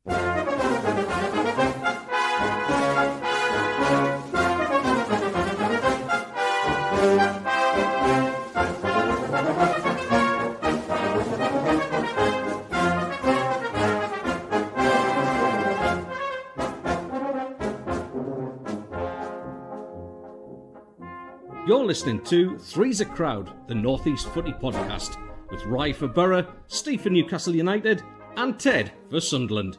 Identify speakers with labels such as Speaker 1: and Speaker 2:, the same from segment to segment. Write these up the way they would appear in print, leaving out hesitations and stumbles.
Speaker 1: You're listening to Three's a Crowd, the North East Footy podcast, with Rye for Borough, Steve for Newcastle United, and Ted for Sunderland.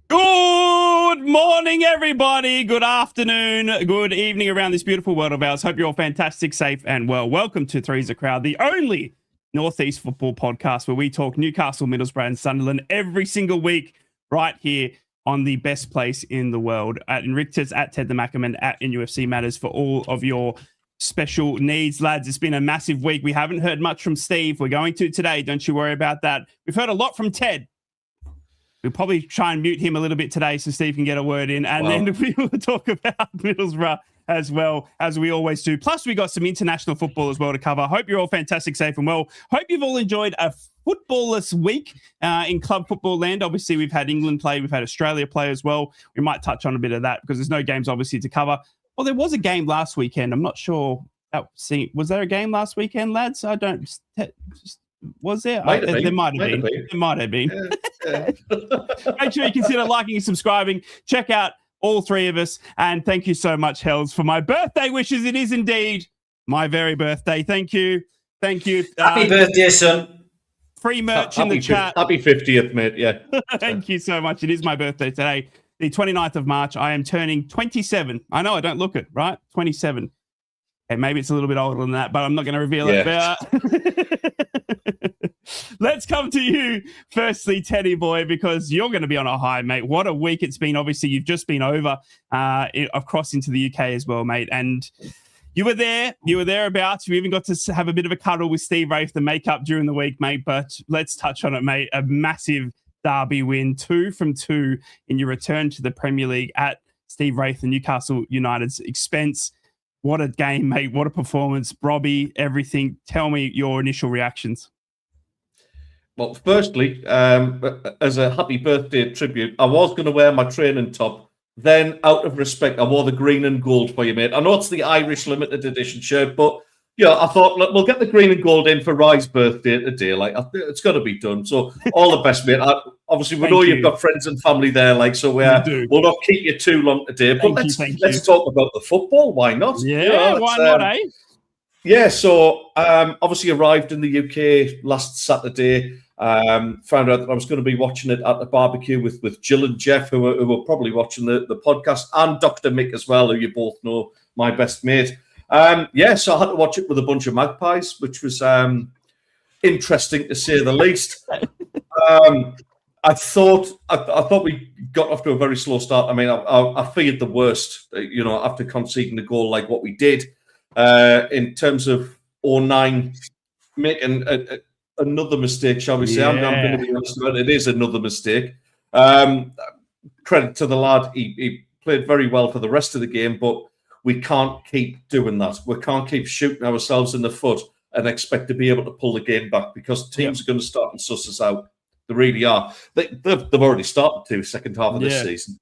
Speaker 2: Good morning, everybody. Good afternoon, good evening around this beautiful world of ours. Hope you're all fantastic, safe, and well. Welcome to Three's a Crowd, the only North East football podcast where we talk Newcastle, Middlesbrough, and Sunderland every single week, right here on the best place in the world, at Inrictus, at Ted the Mackerman, at NFC Matters, for all of your special needs. Lads, it's been a massive week. We haven't heard much from Steve. We're going to today. Don't you worry about that. We've heard a lot from Ted. We'll probably try and mute him a little bit today so Steve can get a word in. And then we will talk about Middlesbrough as well, as we always do. Plus, we got some international football as well to cover. Hope you're all fantastic, safe, and well. Hope you've all enjoyed a footballless week in club football land. Obviously, we've had England play. We've had Australia play as well. We might touch on a bit of that because there's no games, obviously, to cover. Well, there was a game last weekend. I'm not sure. Was there a game last weekend, lads? I don't... Was there? There might have been. There might have been. Make sure you consider liking and subscribing. Check out all three of us. And thank you so much, Hells, for my birthday wishes. It is indeed my very birthday. Thank you. Thank you.
Speaker 3: Happy birthday, son.
Speaker 2: Free merch in the chat.
Speaker 4: Happy 50th, mate. Yeah.
Speaker 2: Thank you so much. It is my birthday today, the 29th of March. I am turning 27. I know I don't look it, right? 27. Okay, maybe it's a little bit older than that, but I'm not going to reveal it. Let's come to you firstly, Teddy boy, because you're going to be on a high, mate. What a week it's been. Obviously, you've just been over across into the UK as well, mate. And you were there. You were thereabouts. You even got to have a bit of a cuddle with Steve Wraith, the makeup during the week, mate. But let's touch on it, mate. A massive derby win, 2 from 2 in your return to the Premier League at Steve Wraith and Newcastle United's expense. What a game, mate. What a performance. Robbie, everything. Tell me your initial reactions.
Speaker 4: Well, firstly, as a happy birthday tribute, I was going to wear my training top. Then, out of respect, I wore the green and gold for you, mate. I know it's the Irish limited edition shirt, but yeah, I thought, look, we'll get the green and gold in for Rye's birthday today. Like, it's got to be done. So, all the best, mate. Obviously, we know you've got friends and family there, like, so we'll not keep you too long today. But let's talk about the football. Why not?
Speaker 2: Yeah, why not, eh?
Speaker 4: Yeah, so obviously arrived in the UK last Saturday. Found out that I was going to be watching it at the barbecue with Jill and Jeff, who were probably watching the podcast, and Dr. Mick as well, who you both know, my best mate. So I had to watch it with a bunch of magpies, which was interesting to say the least. I thought we got off to a very slow start. I mean, I feared the worst, after conceding the goal like what we did. In terms of 09 making another mistake, shall we say? I'm going to be honest about it. It is another mistake. Credit to the lad. He played very well for the rest of the game, but we can't keep doing that. We can't keep shooting ourselves in the foot and expect to be able to pull the game back, because teams are going to start and suss us out. They really are. They've already started to second half of this season.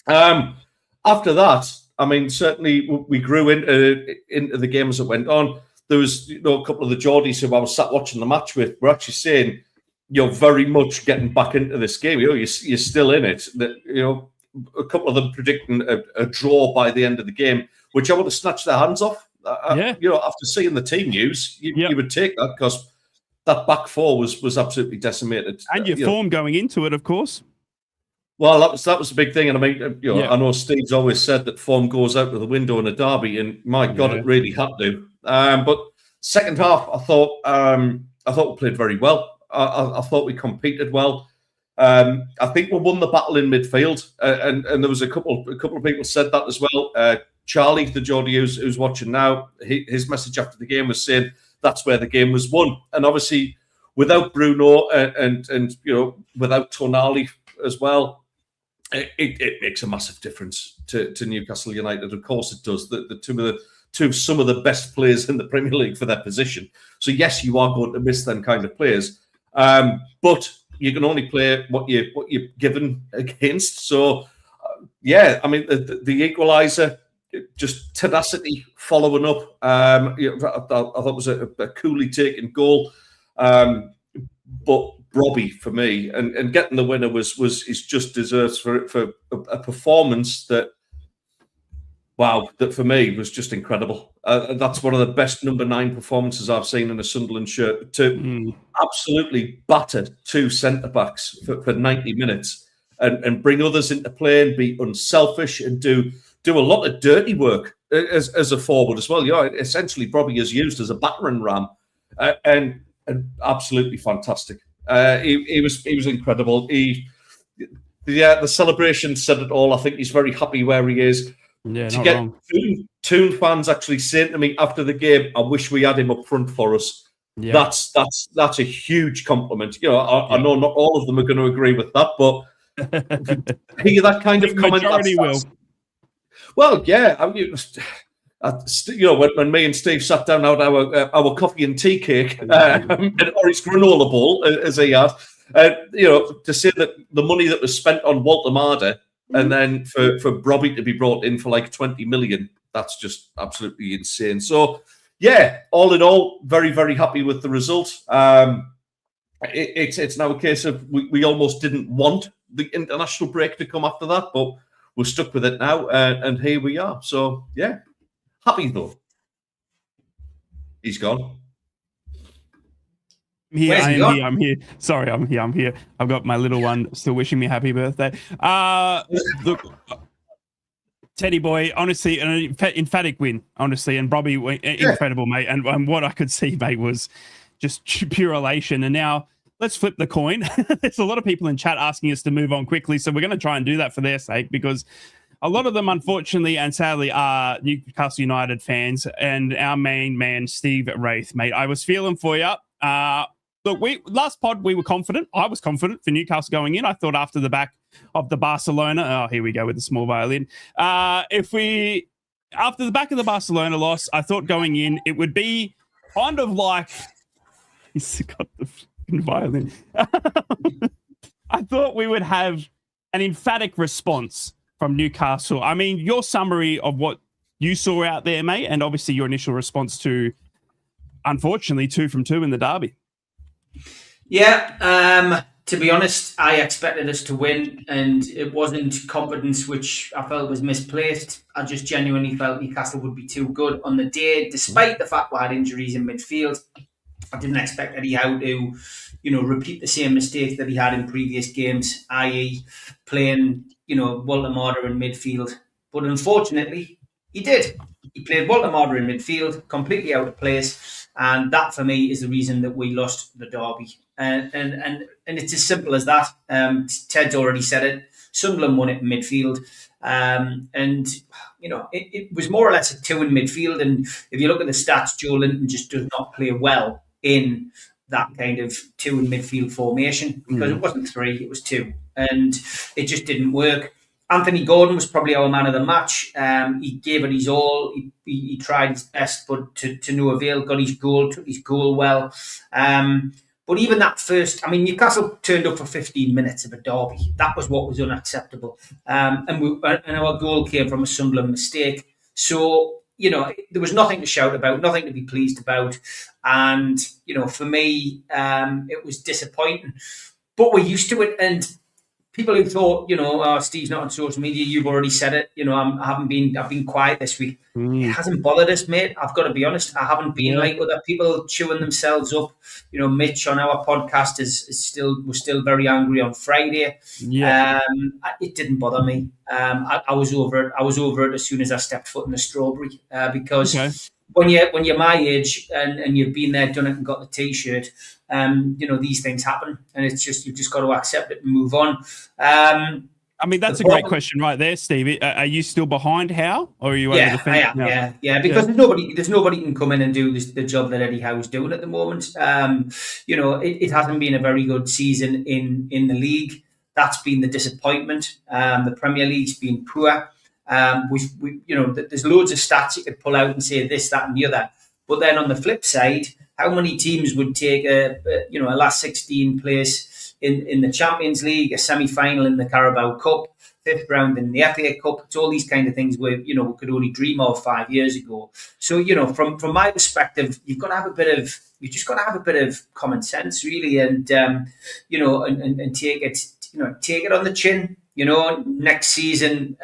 Speaker 4: After that, I mean, certainly we grew into the game as it went on. There was, a couple of the Geordies who I was sat watching the match with were actually saying, you're very much getting back into this game. You're still in it. A couple of them predicting a draw by the end of the game, which I would have snatched their hands off. After seeing the team news, you would take that, because that back four was absolutely decimated.
Speaker 2: And your form going into it, of course.
Speaker 4: Well, that was a big thing, and I mean, I know Steve's always said that form goes out of the window in a derby, and my God, it really had to. But second half, I thought we played very well. I thought we competed well. I think we won the battle in midfield, and there was a couple of people said that as well. Charlie, the Geordie who's watching now, his message after the game was saying that's where the game was won, and obviously without Bruno and without Tonali as well. It makes a massive difference to Newcastle United. Of course it does. The two of to some of the best players in the Premier League for their position. So yes, you are going to miss them kind of players, but you can only play what you're given against. So yeah, I mean the equaliser, just tenacity following up. I thought it was a coolly taken goal, but Robbie for me and getting the winner is just deserves for a performance that. Wow, that for me was just incredible. That's one of the best number 9 performances I've seen in a Sunderland shirt. To absolutely batter 2 centre-backs for 90 minutes and bring others into play and be unselfish and do a lot of dirty work as a forward as well. You know, essentially Bobby is used as a battering ram and absolutely fantastic. He was incredible. The celebration said it all. I think he's very happy where he is.
Speaker 2: Yeah,
Speaker 4: to
Speaker 2: not
Speaker 4: get
Speaker 2: wrong.
Speaker 4: Toon fans actually saying to me after the game, "I wish we had him up front for us."
Speaker 2: Yeah.
Speaker 4: That's a huge compliment. You know, I know not all of them are going to agree with that, but hear that kind of comment.
Speaker 2: Majority will.
Speaker 4: Well, yeah. I mean, you know, when me and Steve sat down had our coffee and tea cake or his granola bowl, as he had, you know, to say that the money that was spent on Walter Marder. And then for Robbie to be brought in for like 20 million, that's just absolutely insane. So, yeah, all in all, very, very happy with the result. It's now a case of we almost didn't want the international break to come after that, but we're stuck with it now, and here we are. So, yeah, happy though. He's gone.
Speaker 2: I'm here. Sorry, I'm here. I've got my little one still wishing me happy birthday. Look, Teddy boy, honestly, an emphatic win, honestly, and Bobby, incredible, mate. And what I could see, mate, was just pure elation. And now let's flip the coin. There's a lot of people in chat asking us to move on quickly, so we're going to try and do that for their sake, because a lot of them, unfortunately and sadly, are Newcastle United fans. And our main man, Steve Wraith, mate, I was feeling for you. Look, last pod we were confident. I was confident for Newcastle going in. I thought after the back of the Barcelona, here we go with the small violin. After the back of the Barcelona loss, I thought going in it would be kind of like he's got the violin. I thought we would have an emphatic response from Newcastle. I mean, your summary of what you saw out there, mate, and obviously your initial response to, unfortunately, 2 from 2 in the derby.
Speaker 3: Yeah, to be honest, I expected us to win, and it wasn't confidence which I felt was misplaced. I just genuinely felt Newcastle would be too good on the day, despite the fact we had injuries in midfield. I didn't expect Eddie Howe to, repeat the same mistakes that he had in previous games, i.e. playing, Walter Marder in midfield. But unfortunately, he did. He played Walter Marder in midfield, completely out of place. And that, for me, is the reason that we lost the derby. And it's as simple as that. Ted's already said it. Sunderland won it in midfield. It was more or less a 2 in midfield. And if you look at the stats, Joe Linton just does not play well in that kind of 2 in midfield formation, because it wasn't 3, it was 2. And it just didn't work. Anthony Gordon was probably our man of the match. He gave it his all. He tried his best, but to no avail. Got his goal, took his goal well. But even that first, Newcastle turned up for 15 minutes of a derby. That was what was unacceptable. And our goal came from a Sunderland mistake. So, there was nothing to shout about, nothing to be pleased about. And, for me, it was disappointing. But we're used to it. And people who thought, Steve's not on social media, you've already said it. I've been quiet this week. It hasn't bothered us, mate. I've got to be honest. I haven't been like other people chewing themselves up. Mitch on our podcast was still very angry on Friday. Yeah. It didn't bother me. I was over it. I was over it as soon as I stepped foot in the Strawberry, because when you're my age and you've been there, done it, and got the T-shirt, these things happen, and it's just you've just got to accept it and move on.
Speaker 2: That's a great question right there, Steve. Are you still behind Howe, or are you over the fence?
Speaker 3: I am, yeah, because there's nobody can come in and do the job that Eddie Howe's doing at the moment. It hasn't been a very good season in the league. That's been the disappointment. The Premier League's been poor. There's loads of stats you could pull out and say this, that, and the other. But then on the flip side, how many teams would take a last 16 place in the Champions League, a semi-final in the Carabao Cup, fifth round in the FA Cup? It's all these kind of things where we could only dream of 5 years ago. So from my perspective, you've got to have a bit of common sense, really, and and take it on the chin. Next season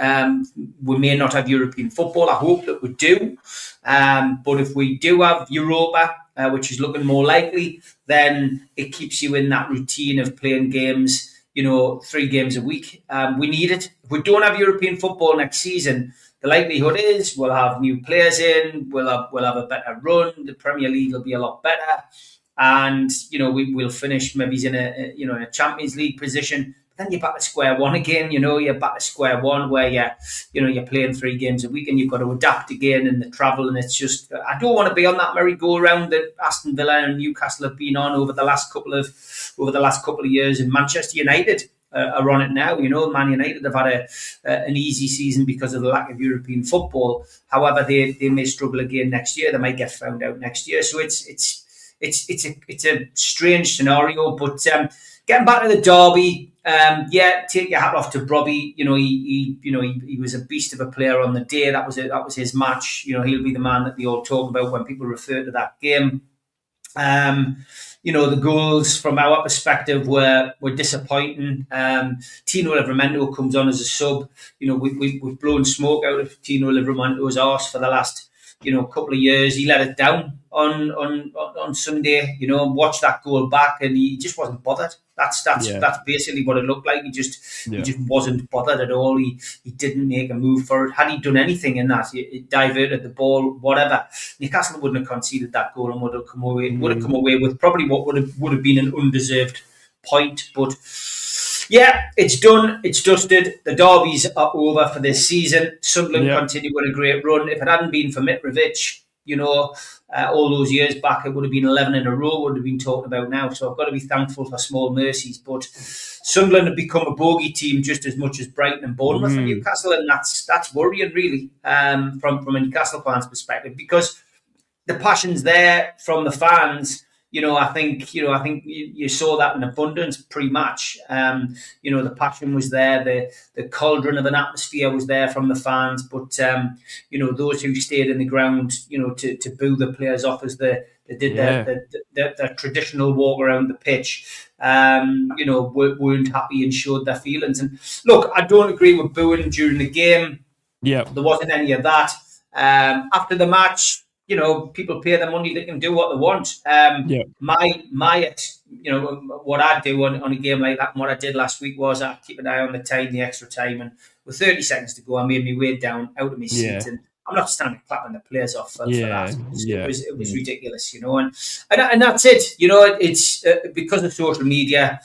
Speaker 3: we may not have European football. I hope that we do, but if we do have Europa, which is looking more likely, then it keeps you in that routine of playing games. 3 games a week. We need it. If we don't have European football next season, the likelihood is we'll have new players in. We'll have a better run. The Premier League will be a lot better, and we'll finish maybe in a Champions League position. Then you're back to square one again. You're back to square one where you're playing 3 games a week and you've got to adapt again, and the travel, and it's just, I don't want to be on that merry-go-round that Aston Villa and Newcastle have been on over the last couple of years, and Manchester United are on it now. Man United have had an easy season because of the lack of European football. However, they may struggle again next year. They might get found out next year. So it's a strange scenario. But getting back to the derby. Take your hat off to Robbie. He was a beast of a player on the day. That was his match. He'll be the man that they all talk about when people refer to that game. The goals from our perspective were disappointing. Tino Livramento comes on as a sub. We've blown smoke out of Tino Livramento's arse for the last couple of years. He let it down on Sunday. Watched that goal back, and he just wasn't bothered. That's basically what it looked like. He just wasn't bothered at all. He didn't make a move for it. Had he done anything in that, it diverted the ball, whatever, Newcastle wouldn't have conceded that goal and would have come away with probably what would have been an undeserved point. But yeah, it's done. It's dusted. The derbies are over for this season. Sunderland continue on a great run. If it hadn't been for Mitrovic, all those years back, it would have been 11 in a row, would have been talked about now. So I've got to be thankful for small mercies. But Sunderland have become a bogey team just as much as Brighton and Bournemouth and Newcastle, and that's worrying, really, from a Newcastle fan's perspective, because the passion's there from the fans. I think you saw that in abundance pre-match. The passion was there, the cauldron of an atmosphere was there from the fans. But those who stayed in the ground, to boo the players off as they did their traditional walk around the pitch, weren't happy and showed their feelings. And look, I don't agree with booing during the game. Yeah, there wasn't any of that. After the match, people pay their money; they can do what they want. What I do on a game like that, and what I did last week, was I keep an eye on the time, the extra time, and with 30 seconds to go, I made my way down out of my seat, and I'm not standing clapping the players off for that. It was ridiculous, and that's it. It's because of social media.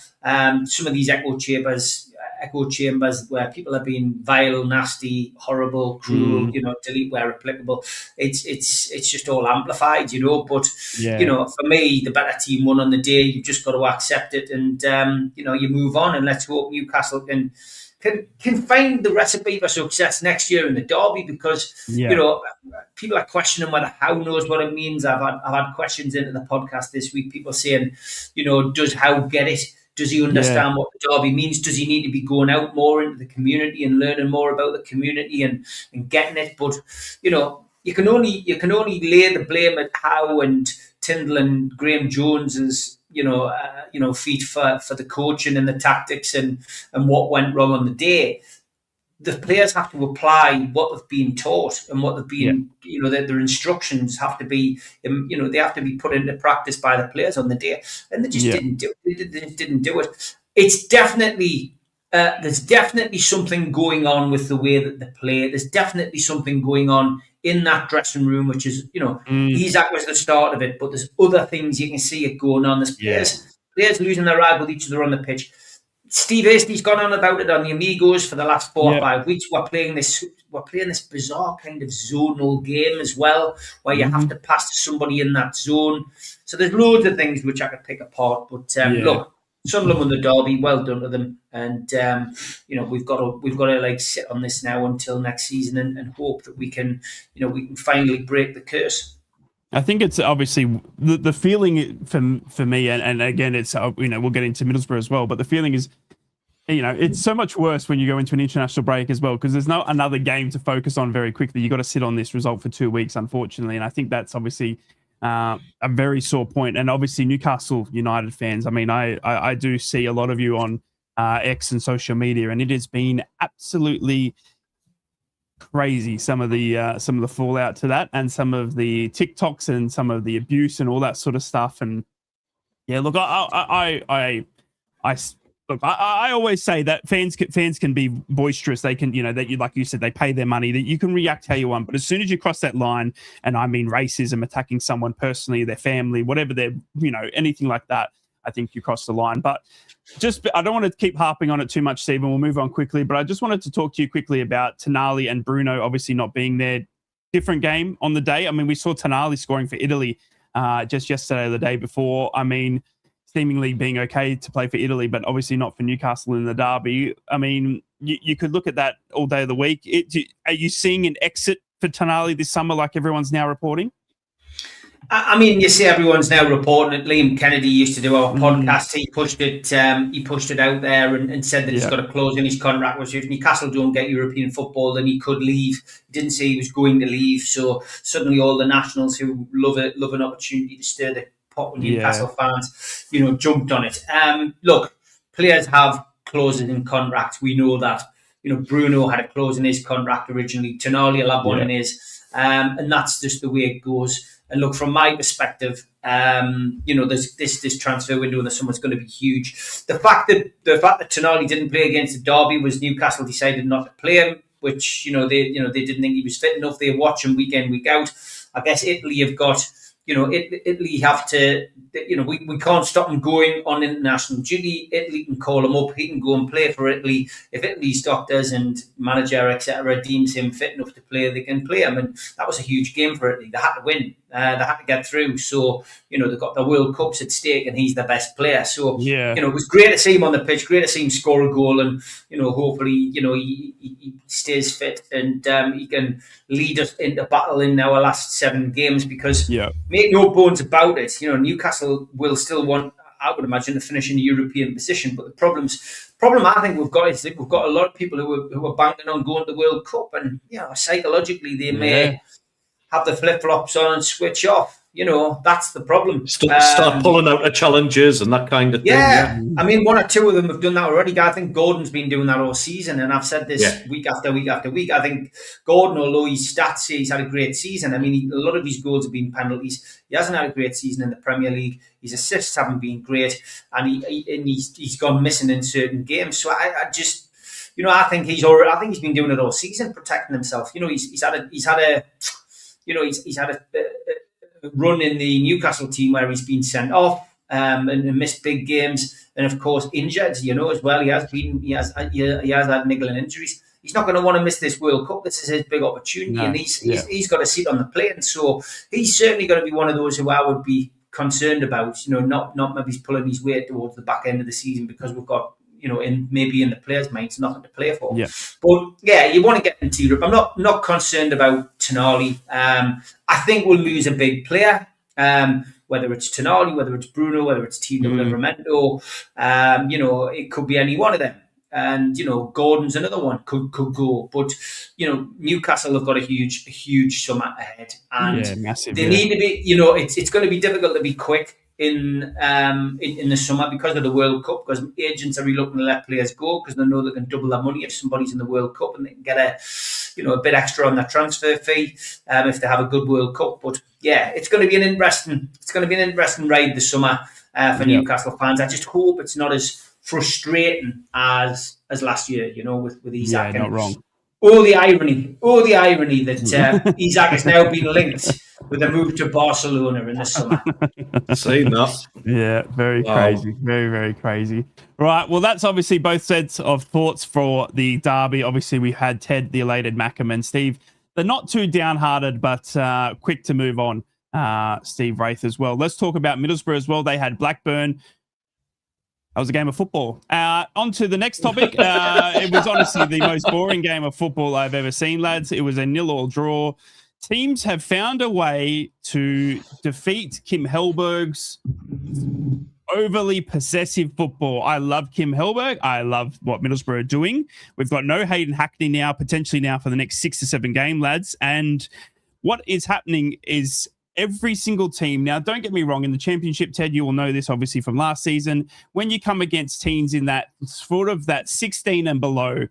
Speaker 3: Some of these echo chambers where people are being vile, nasty, horrible, cruel, delete where applicable. It's just all amplified, But for me, the better team won on the day. You've just got to accept it, and you move on. And let's hope Newcastle can find the recipe for success next year in the derby, because people are questioning whether Howe knows what it means. I've had questions into the podcast this week. People saying, does Howe get it? Does he understand what the derby means? Does he need to be going out more into the community and learning more about the community and getting it? But you can only lay the blame at Howe and Tyndall and Graham Jones's feet for the coaching and the tactics and what went wrong on the day. The players have to apply what they've been taught and what they've been, their instructions have to be, they have to be put into practice by the players on the day, and they just didn't do it. They didn't do it. It's definitely there's definitely something going on with the way that they play. There's definitely something going on in that dressing room, which is, Isak was the start of it, but there's other things you can see it going on. There's players losing their rag with each other on the pitch. Steve Hasty's gone on about it on the Amigos for the last 4 or 5 weeks. We're playing this bizarre kind of zonal game as well, where you have to pass to somebody in that zone. So there's loads of things which I could pick apart. But look, Sunderland won the derby. Well done to them. And we've got to like sit on this now until next season and hope that we can finally break the curse.
Speaker 2: I think it's obviously the feeling for me, and again, it's we'll get into Middlesbrough as well, but the feeling is, it's so much worse when you go into an international break as well, because there's no another game to focus on very quickly. You got to sit on this result for 2 weeks, unfortunately, and I think that's obviously a very sore point. And obviously, Newcastle United fans. I mean, I do see a lot of you on X and social media, and it has been absolutely crazy, some of the fallout to that, and some of the TikToks and some of the abuse and all that sort of stuff. And yeah, look, I always say that fans can be boisterous. They can, like you said, they pay their money, that you can react how you want. But as soon as you cross that line, and I mean racism, attacking someone personally, their family, whatever they're, anything like that, I think you cross the line. But I don't want to keep harping on it too much, Stephen. We'll move on quickly. But I just wanted to talk to you quickly about Tonali and Bruno obviously not being there. Different game on the day. I mean, we saw Tonali scoring for Italy just yesterday or the day before. I mean, seemingly being okay to play for Italy, but obviously not for Newcastle in the derby. I mean, you could look at that all day of the week. Are you seeing an exit for Tonali this summer like everyone's now reporting?
Speaker 3: I mean, you see, everyone's now reporting it. Liam Kennedy used to do our podcast. He pushed it out there and said that he's got a clause in his contract, which if Newcastle don't get European football, then he could leave. He didn't say he was going to leave. So suddenly all the nationals who love an opportunity to stir the pot with Newcastle fans, jumped on it. Look, players have clauses in contracts. We know that. Bruno had a clause in his contract originally. Tonali will have one in his. And that's just the way it goes. And look, from my perspective, there's this transfer window in the summer is going to be huge. The fact that Tonali didn't play against the derby was Newcastle decided not to play him, which they didn't think he was fit enough. They watch him week in, week out. I guess Italy have got. Italy have to, we can't stop him going on international duty. Italy can call him up. He can go and play for Italy. If Italy's doctors and manager, etc., deems him fit enough to play, they can play him. And that was a huge game for Italy. They had to win. They had to get through. So, they've got the World Cups at stake and he's the best player. So, it was great to see him on the pitch, great to see him score a goal. And, hopefully, he stays fit and he can lead us into battle in our last 7 games because make no bones about it, Newcastle will still want, I would imagine, to finish in a European position. But the problem I think we've got is that we've got a lot of people who are banking on going to the World Cup, and psychologically they may have the flip-flops on and switch off. That's the problem.
Speaker 4: Start pulling out the challenges and that kind of thing.
Speaker 3: Yeah. I mean, 1 or 2 of them have done that already. I think Gordon's been doing that all season, and I've said this week after week after week. I think Gordon, although his stats say he's had a great season, I mean, a lot of his goals have been penalties. He hasn't had a great season in the Premier League. His assists haven't been great, and he's gone missing in certain games. So I just, I think he's been doing it all season, protecting himself. He's had a run in the Newcastle team where he's been sent off and missed big games, and of course injured. As well, he has had niggling injuries. He's not going to want to miss this World Cup. This is his big opportunity, and he's got a seat on the plane. So he's certainly going to be one of those who I would be concerned about. Not maybe he's pulling his weight towards the back end of the season because we've got. Maybe in the players' minds, nothing to play for. Yeah. But you want to get into Europe. I'm not concerned about Tonali. I think we'll lose a big player, whether it's Tonali, whether it's Bruno, whether it's Tino Livramento. It could be any one of them. And Gordon's another one could go. But Newcastle have got a huge summer ahead, and
Speaker 2: massive,
Speaker 3: they need to be. It's going to be difficult to be quick in the summer because of the World Cup, because agents are reluctant to let players go because they know they can double their money if somebody's in the World Cup, and they can get a bit extra on their transfer fee if they have a good World Cup. But it's going to be an interesting ride this summer for Newcastle fans. I just hope it's not as frustrating as last year, with Isak.
Speaker 2: Not wrong.
Speaker 3: Oh, the irony that Isak has now been linked with a move to Barcelona in the summer.
Speaker 4: Seen that.
Speaker 2: Yeah, very crazy. Very, very crazy. Right, well, that's obviously both sets of thoughts for the derby. Obviously, we had Ted, the elated Mackham, and Steve. They're not too downhearted, but quick to move on. Steve Wraith as well. Let's talk about Middlesbrough as well. They had Blackburn. That was a game of football. On to the next topic. It was honestly the most boring game of football I've ever seen, lads. It was a 0-0 draw. Teams have found a way to defeat Kim Hellberg's overly possessive football. I love Kim Hellberg. I love what Middlesbrough are doing. We've got no Hayden Hackney now, potentially now for the next 6 to 7 game, lads. And what is happening is every single team. Now, don't get me wrong. In the championship, Ted, you will know this obviously from last season. When you come against teams in that sort of that 16 and below,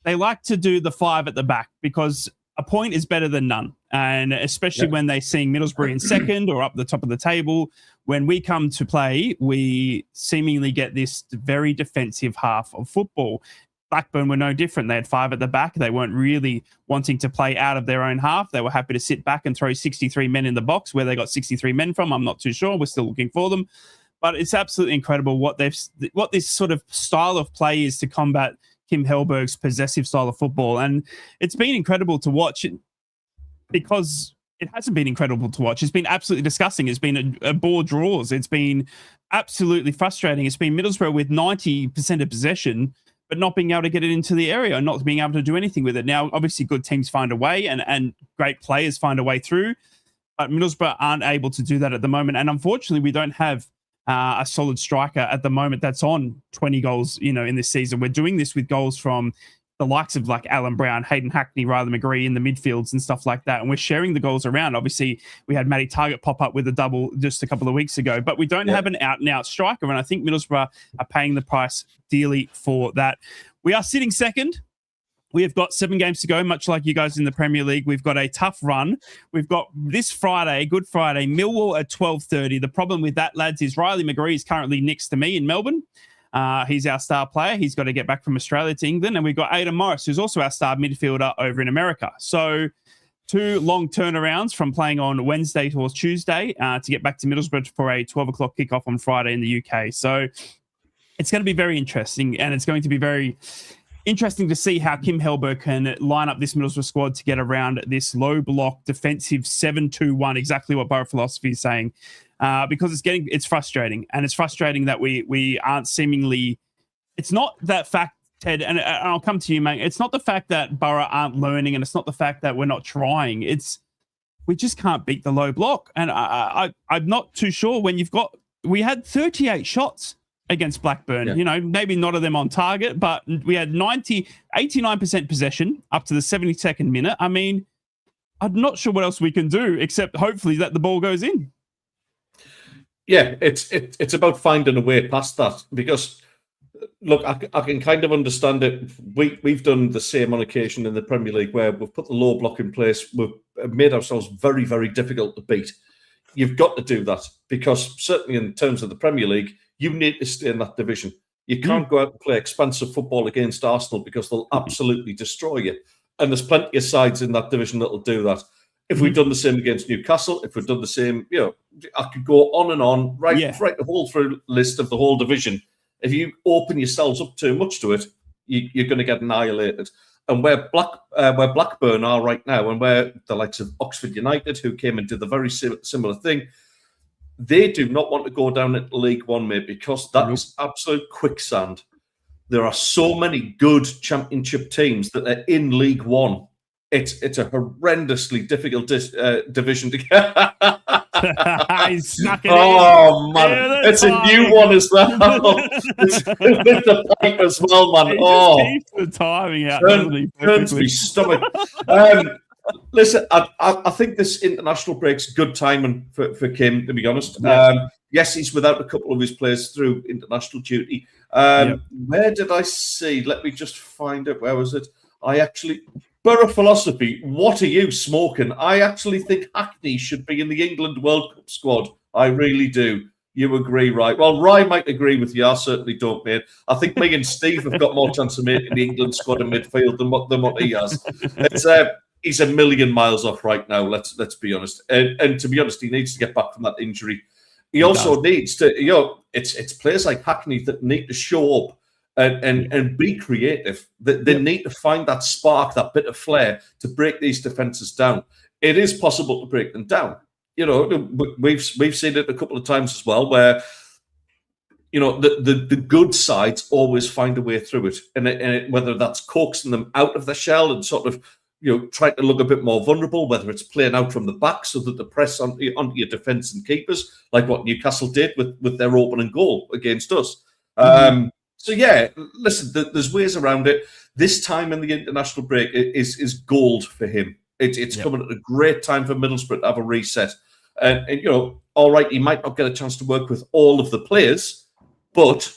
Speaker 2: they like to do the 5 at the back because a point is better than none. And especially when they're seeing Middlesbrough in second or up the top of the table, when we come to play, we seemingly get this very defensive half of football. Blackburn were no different. They had 5 at the back. They weren't really wanting to play out of their own half. They were happy to sit back and throw 63 men in the box. Where they got 63 men from, I'm not too sure. We're still looking for them. But it's absolutely incredible what this sort of style of play is to combat Kim Hellberg's possessive style of football. And it's been incredible to watch because it hasn't been incredible to watch. It's been absolutely disgusting. It's been a bore draws. It's been absolutely frustrating. It's been Middlesbrough with 90% of possession, but not being able to get it into the area and not being able to do anything with it. Now, obviously, good teams find a way and great players find a way through, but Middlesbrough aren't able to do that at the moment. And unfortunately, we don't have a solid striker at the moment that's on 20 goals, in this season. We're doing this with goals from the likes of like Alan Brown, Hayden Hackney, Riley McGree in the midfields and stuff like that. And we're sharing the goals around. Obviously, we had Matty Targett pop up with a double just a couple of weeks ago, but we don't have an out-and-out striker. And I think Middlesbrough are paying the price dearly for that. We are sitting second. We have got 7 games to go, much like you guys in the Premier League. We've got a tough run. We've got this Friday, Good Friday, Millwall at 12:30. The problem with that, lads, is Riley McGree is currently next to me in Melbourne. He's our star player. He's got to get back from Australia to England. And we've got Aidan Morris, who's also our star midfielder over in America. So 2 long turnarounds from playing on Wednesday towards Tuesday to get back to Middlesbrough for a 12 o'clock kickoff on Friday in the UK. So it's going to be very interesting, and it's going to be very interesting to see how Kim Hellberg can line up this Middlesbrough squad to get around this low block defensive 7-2-1, exactly what BORO philosophy is saying, because it's frustrating, and it's frustrating that we aren't seemingly. It's not that fact, Ted, and I'll come to you, mate. It's not the fact that BORO aren't learning, and it's not the fact that we're not trying. It's we just can't beat the low block, and I'm not too sure when we had 38 shots against Blackburn, maybe not of them on target, but we had 89% possession up to the 72nd minute. I mean, I'm not sure what else we can do except hopefully that the ball goes in.
Speaker 4: Yeah, it's about finding a way past that because, look, I can kind of understand it. We've done the same on occasion in the Premier League where we've put the low block in place. We've made ourselves very, very difficult to beat. You've got to do that because certainly in terms of the Premier League, you need to stay in that division. You can't go out and play expansive football against Arsenal because they'll absolutely destroy you. And there's plenty of sides in that division that'll do that. If we'd done the same against Newcastle, if we'd done the same, I could go on and on, right the whole through list of the whole division. If you open yourselves up too much to it, you're going to get annihilated. And where Blackburn are right now, and where the likes of Oxford United, who came and did the very similar thing, they do not want to go down into League One, mate, because that is absolute quicksand. There are so many good championship teams that are in League One. It's a horrendously difficult division to get. Oh, man. Yeah, it's a new one as well. It's with the pipe as well, man.
Speaker 2: Keeps the timing out.
Speaker 4: Turns me stomach. Listen, I think this international break's good timing for Kim, to be honest. Yes, he's without a couple of his players through international duty. Where did I see? Let me just find it. Where was it? BORO philosophy, what are you smoking? I actually think Hackney should be in the England World Cup squad. I really do. You agree, right? Well, Rye might agree with you. I certainly don't, mate. I think me and Steve have got more chance of making the England squad in midfield than what he has. He's a million miles off right now. Let's be honest. And to be honest, he needs to get back from that injury. He also needs to, it's players like Hackney that need to show up and be creative. They need to find that spark, that bit of flair to break these defences down. It is possible to break them down. We've seen it a couple of times as well, where the good sides always find a way through it, and whether that's coaxing them out of the shell and sort of trying to look a bit more vulnerable, whether it's playing out from the back so that the press onto your defence and keepers, like what Newcastle did with their opening goal against us. So yeah, listen, there's ways around it. This time in the international break is gold for him. It's coming at a great time for Middlesbrough to have a reset. And all right, he might not get a chance to work with all of the players, but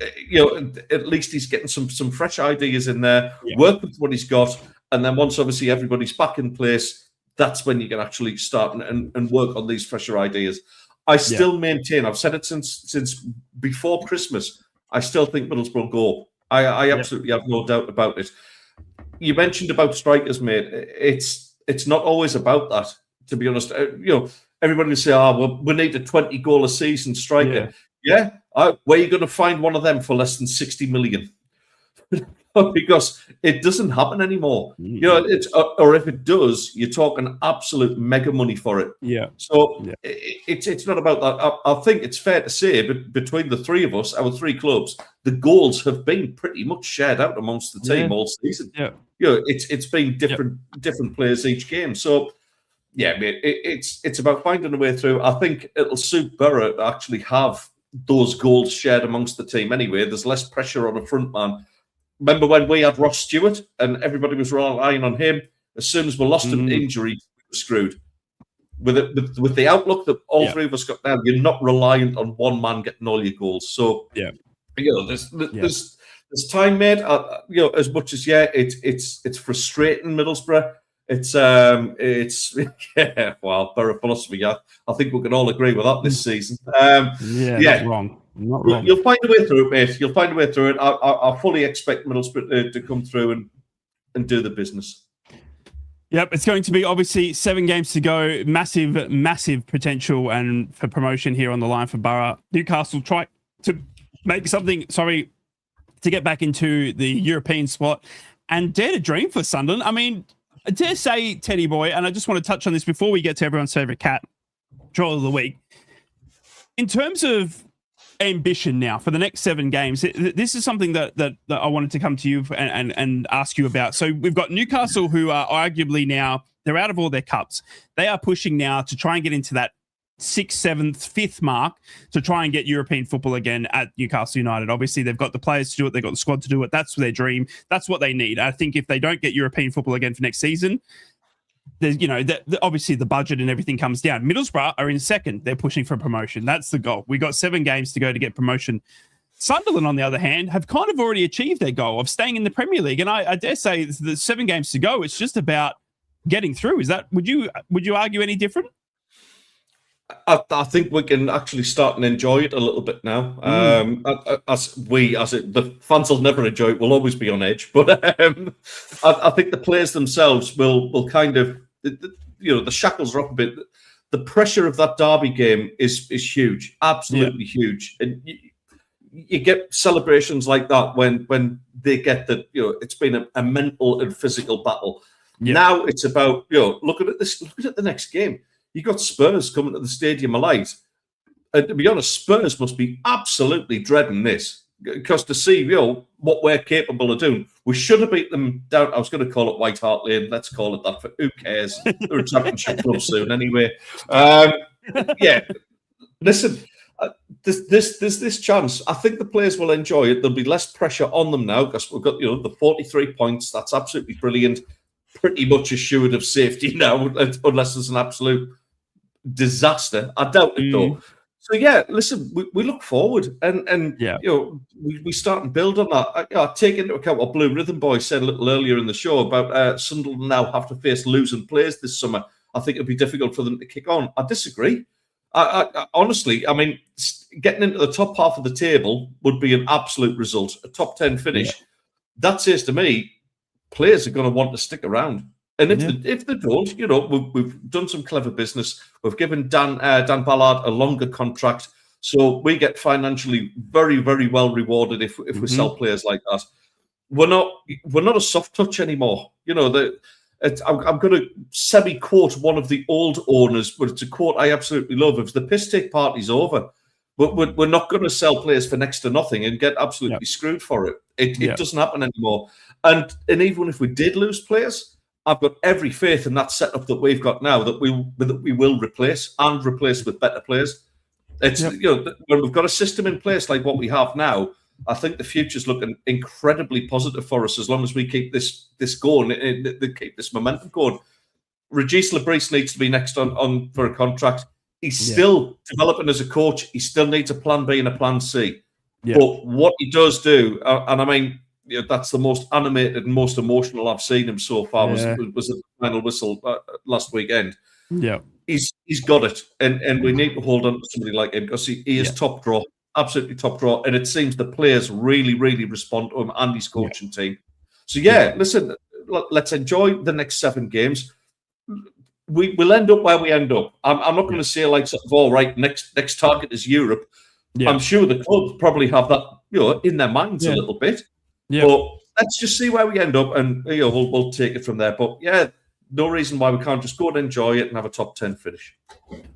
Speaker 4: at least he's getting some fresh ideas in there, work with what he's got, and then once obviously everybody's back in place, that's when you can actually start and work on these fresher ideas. I still maintain, I've said it since before Christmas, I still think Middlesbrough go. I absolutely have no doubt about it. You mentioned about strikers, mate. It's not always about that, to be honest. Everybody will say, well, we need a 20-goal a season striker. Yeah. Where are you going to find one of them for less than 60 million? Because it doesn't happen anymore. Or if it does, you're talking absolute mega money for it. So it's not about that. I think it's fair to say, but between the three of us, our three clubs, the goals have been pretty much shared out amongst the team all season. It's been different players each game. So yeah, mate, it's about finding a way through. I think it'll suit Borough to actually have those goals shared amongst the team anyway. There's less pressure on a front man. Remember when we had Ross Stewart and everybody was relying on him? As soon as we lost him to injury, we were screwed. With the outlook that all three of us got now, you're not reliant on one man getting all your goals. So there's time, mate. As much as it's frustrating Middlesbrough. It's Borough philosophy. I think we can all agree with that this season.
Speaker 2: Not wrong. Not wrong.
Speaker 4: You'll find a way through it, mate. You'll find a way through it. I fully expect Middlesbrough to come through and do the business.
Speaker 2: Yep, it's going to be obviously 7 games to go. Massive, massive potential and for promotion here on the line for Borough. Newcastle try to make something, to get back into the European spot and dare to dream for Sunderland. I mean, I dare say, Teddy boy, and I just want to touch on this before we get to everyone's favourite cat, troll of the week. In terms of ambition now for the next 7 games, this is something that I wanted to come to you and ask you about. So we've got Newcastle, who are arguably now, they're out of all their cups. They are pushing now to try and get into that 6th, 7th, 5th mark to try and get European football again at Newcastle United. Obviously, they've got the players to do it. They've got the squad to do it. That's their dream. That's what they need. I think if they don't get European football again for next season, there's, obviously the budget and everything comes down. Middlesbrough are in 2nd. They're pushing for promotion. That's the goal. We got 7 games to go to get promotion. Sunderland, on the other hand, have kind of already achieved their goal of staying in the Premier League. And I dare say the 7 games to go, it's just about getting through. Is that, would you argue any different?
Speaker 4: I think we can actually start and enjoy it a little bit now. The fans will never enjoy it. We'll always be on edge. But I think the players themselves will kind of, the shackles are up a bit. The pressure of that derby game is huge, absolutely huge. And you get celebrations like that when they get that, it's been a mental and physical battle. Now it's about, look at the next game. You got Spurs coming to the Stadium of Light. And to be honest, Spurs must be absolutely dreading this. Because to see, what we're capable of doing, we should have beat them down. I was going to call it White Hart Lane. Let's call it that. For who cares? They're a championship club soon anyway. Listen, there's this chance. I think the players will enjoy it. There'll be less pressure on them now because we've got the 43 points. That's absolutely brilliant. Pretty much assured of safety now, unless there's an absolute disaster. I doubt it though. So listen, we look forward and we start and build on that. I take into account what Blue Rhythm Boy said a little earlier in the show about Sunderland now have to face losing players this summer. I think it'd be difficult for them to kick on. I disagree. I honestly, getting into the top half of the table would be an absolute result. A top 10 finish. That says to me, players are going to want to stick around. And if they don't, we've done some clever business. We've given Dan Ballard a longer contract, so we get financially very, very well rewarded if we sell players like that. We're not a soft touch anymore. I'm going to semi-quote one of the old owners, but it's a quote I absolutely love. If the piss take party's over, But we're not going to sell players for next to nothing and get absolutely screwed for it. It doesn't happen anymore. And even if we did lose players, I've got every faith in that setup that we've got now that we will replace with better players. It's when we've got a system in place like what we have now, I think the future's looking incredibly positive for us as long as we keep this going, keep this momentum going. Regis Labrise needs to be next on for a contract. He's still developing as a coach. He still needs a plan B and a plan C. Yeah. But what he does do, and I mean, that's the most animated and most emotional I've seen him so far, was at the final whistle last weekend.
Speaker 2: Yeah.
Speaker 4: He's got it. And we need to hold on to somebody like him because he is top draw, absolutely top draw. And it seems the players really, really respond to him and his coaching team. So, listen, let's enjoy the next 7 games. We'll end up where we end up. I'm not going to say like, all right, next target is Europe. Yeah. I'm sure the club probably have that, in their minds a little bit. Yeah. But let's just see where we end up, and we'll take it from there. But no reason why we can't just go and enjoy it and have a top 10 finish.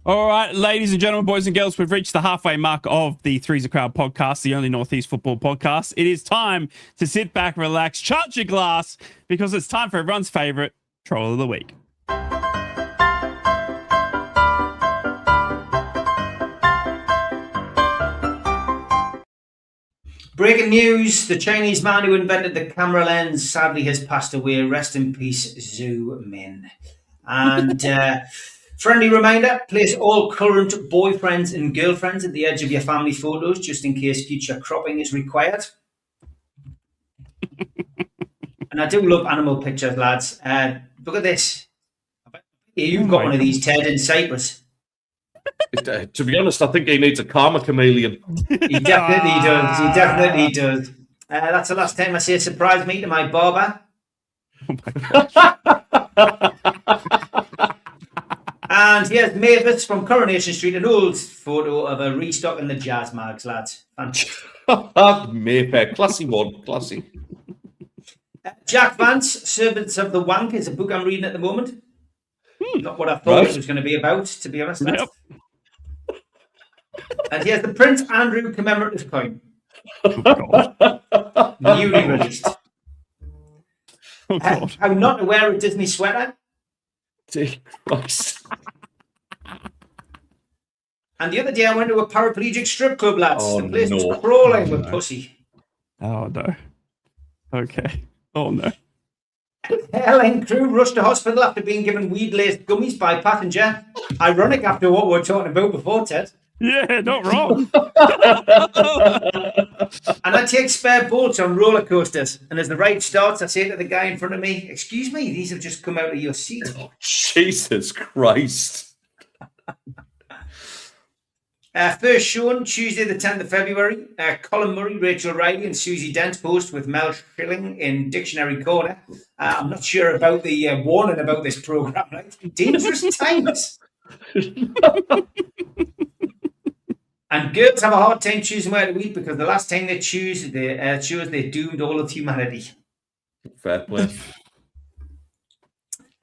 Speaker 2: All right, ladies and gentlemen, boys and girls, we've reached the halfway mark of the Three's a Crowd podcast, the only Northeast football podcast. It is time to sit back, relax, charge your glass, because it's time for everyone's favourite Troll of the Week.
Speaker 3: Breaking news, the Chinese man who invented the camera lens sadly has passed away. Rest in peace, Zhu Min. And friendly reminder, place all current boyfriends and girlfriends at the edge of your family photos just in case future cropping is required. And I do love animal pictures, lads. Look at this. You've got one of these, Ted, in Cyprus.
Speaker 4: To be honest, I think he needs a karma chameleon.
Speaker 3: He definitely does. He definitely does. That's the last time I say surprise me to my barber.
Speaker 2: Oh my gosh.
Speaker 3: And here's Mavis from Coronation Street, an old photo of a restock in the jazz mags, lads.
Speaker 4: Mayfair, classy one, classy.
Speaker 3: Jack Vance, Servants of the Wank, is a book I'm reading at the moment. Not what I thought it was going to be about, to be honest. Yep. And here's the Prince Andrew commemorative coin.
Speaker 2: Oh,
Speaker 3: newly released.
Speaker 2: Oh, God.
Speaker 3: How not to wear a Disney sweater.
Speaker 4: Christ.
Speaker 3: And the other day I went to a paraplegic strip club, lads. The place was crawling with pussy.
Speaker 2: Oh, no. Okay. Oh, no.
Speaker 3: Airline crew rushed to hospital after being given weed-laced gummies by passenger. Ironic after what we were talking about before, Ted.
Speaker 2: Yeah, not wrong.
Speaker 3: And I take spare bolts on roller coasters. And as the ride starts, I say to the guy in front of me, "Excuse me, these have just come out of your seat."
Speaker 4: Oh, Jesus Christ.
Speaker 3: First shown, Tuesday the 10th of February. Colin Murray, Rachel Riley and Susie Dent host with Mel Schilling in Dictionary Corner. I'm not sure about the warning about this programme. Right? Dangerous times. And girls have a hard time choosing where to eat because the last time they chose, they doomed all of humanity.
Speaker 4: Fair play.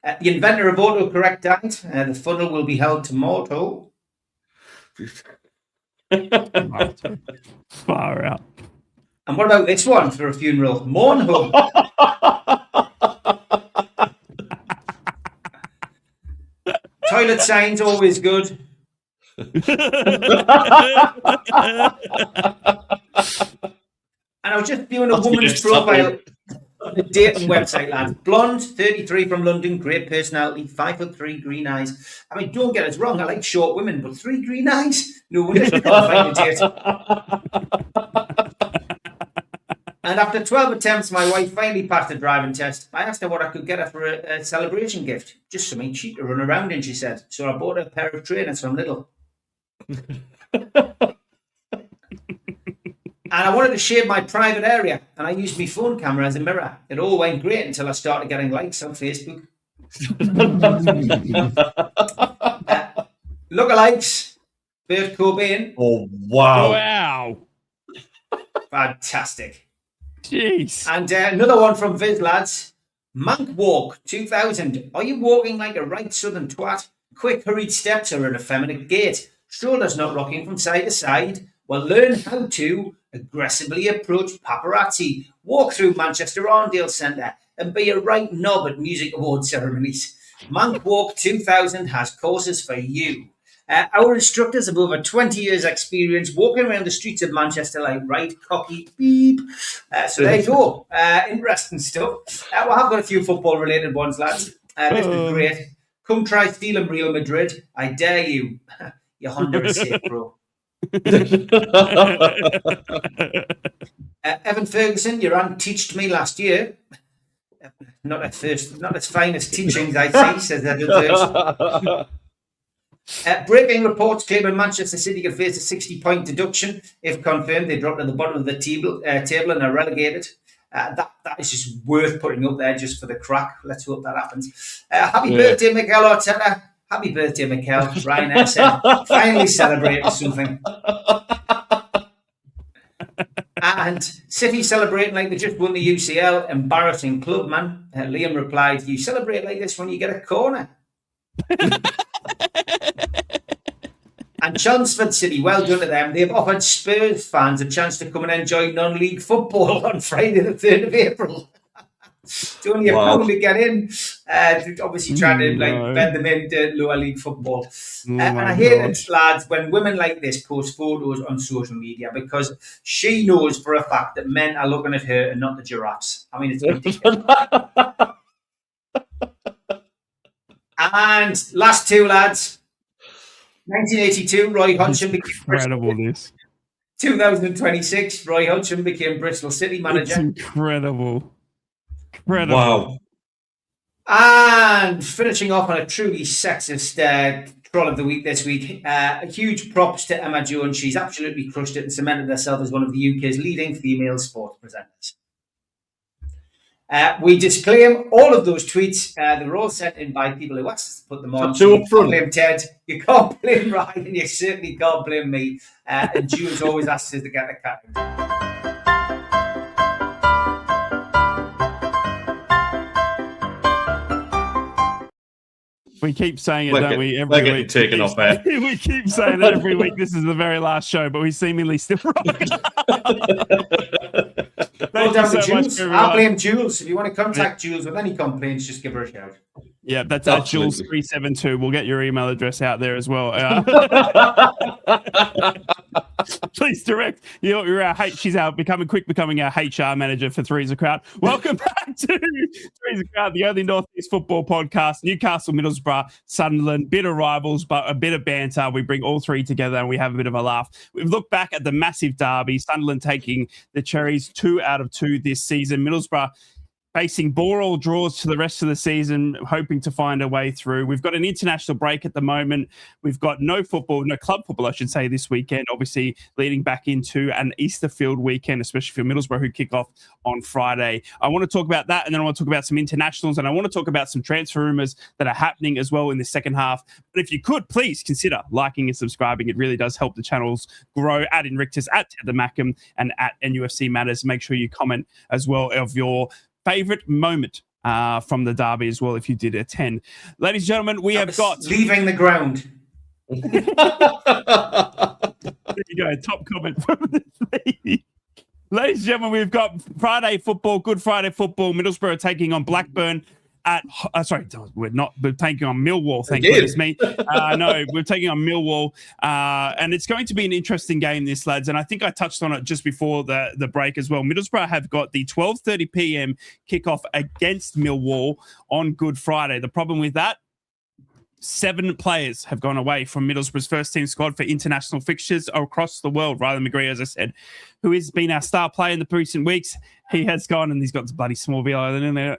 Speaker 3: The inventor of autocorrect died. The funnel will be held tomorrow.
Speaker 2: Far out.
Speaker 3: And what about this one for a funeral? Mourn home. Toilet signs always good. And I was just viewing a woman's profile on the dating website, lads. Blonde, 33 from London, great personality, 5'3", green eyes. I mean, don't get us wrong, I like short women, but 3 green eyes? No wonder she can't find a date. And after 12 attempts, my wife finally passed the driving test. I asked her what I could get her for a celebration gift. Just something cheap to run around in, she said. So I bought her a pair of trainers from Lidl. And I wanted to shade my private area, and I used my phone camera as a mirror. It all went great until I started getting likes on Facebook. Lookalikes, Bert Cobain.
Speaker 4: Oh, wow.
Speaker 2: Wow.
Speaker 3: Fantastic.
Speaker 2: Jeez.
Speaker 3: And another one from Viz, lads. Monk Walk 2000. Are you walking like a right southern twat? Quick, hurried steps or an effeminate gait? shoulders not rocking from side to side. Well, learn how to aggressively approach paparazzi, walk through Manchester Arndale Centre, and be a right knob at music award ceremonies. Monk Walk 2000 has courses for you. Our instructors have over 20 years' experience walking around the streets of Manchester like right cocky beep. So there you go. Interesting stuff. Well, I've got a few football-related ones, lads. This was great. Come try stealing Real Madrid. I dare you. Your Honda is safe, bro. Evan Ferguson, your aunt teached me last year. Not at fine as teachings, I see, says Evan Ferguson. Breaking reports claiming Manchester City can face a 60-point deduction. If confirmed, they drop to the bottom of the table and are relegated. That is just worth putting up there just for the crack. Let's hope that happens. Happy birthday, Mikel Arteta. Happy birthday, Mikel. Ryan said, finally celebrating something. And City celebrating like they just won the UCL. Embarrassing club, man. Liam replied, you celebrate like this when you get a corner. And Chelmsford City, well done to them. They've offered Spurs fans a chance to come and enjoy non-league football on Friday the 3rd of April. It's only a pound to get in. Obviously trying to bend them into lower league football. And I hate it, lads, when women like this post photos on social media because she knows for a fact that men are looking at her and not the giraffes. I mean, it's ridiculous. And last two, lads. 1982, Roy Hodgson became
Speaker 2: incredible. This
Speaker 3: 2026, Roy Hodgson became Bristol City manager.
Speaker 2: It's incredible.
Speaker 4: Wow.
Speaker 3: And finishing off on a truly sexist troll of the week this week, a huge props to Emma Jones. She's absolutely crushed it and cemented herself as one of the UK's leading female sports presenters. We disclaim all of those tweets. They were all sent in by people who asked us to put them on. So you can't blame Ted, you can't blame Ryan, and you certainly can't blame me. And Jules always asks us to get the cat.
Speaker 2: We keep saying it, don't we? Every week.
Speaker 4: Taken off air.
Speaker 2: We keep saying it every week. This is the very last show, but we seemingly still rock.
Speaker 3: Well done to Jules. I'll blame Jules. If you want to contact Jules with any complaints, just give her a shout.
Speaker 2: Yeah, that's at Jules372. We'll get your email address out there as well. Please direct. You're our she's becoming our HR manager for Three's a Crowd. Welcome back to Three's a Crowd, the only Northeast football podcast. Newcastle, Middlesbrough, Sunderland, bit of rivals, but a bit of banter. We bring all three together and we have a bit of a laugh. We've looked back at the massive derby, Sunderland taking the Cherries 2 out of 2 this season. Middlesbrough facing BORO draws to the rest of the season, hoping to find a way through. We've got an international break at the moment. We've got no club football, I should say, this weekend, obviously leading back into an Easterfield weekend, especially for Middlesbrough, who kick off on Friday. I want to talk about that, and then I want to talk about some internationals, and I want to talk about some transfer rumours that are happening as well in the second half. But if you could, please consider liking and subscribing. It really does help the channels grow. At Inrictus, at Ted the Mackham, and at NUFC Matters. Make sure you comment as well of your favourite moment from the derby as well, if you did attend. Ladies and gentlemen, we have got...
Speaker 3: Leaving the ground.
Speaker 2: There you go, top comment from this lady. Ladies and gentlemen, we've got Friday football, Good Friday football. Middlesbrough taking on Blackburn at... we're taking on Millwall, thank goodness me. No, we're taking on Millwall. And it's going to be an interesting game, this, lads. And I think I touched on it just before the break as well. Middlesbrough have got the 12:30 p.m. kickoff against Millwall on Good Friday. The problem with that, 7 players have gone away from Middlesbrough's first-team squad for international fixtures across the world. Riley McGree, as I said, who has been our star player in the recent weeks, he has gone, and he's got some bloody Smallville Island in there.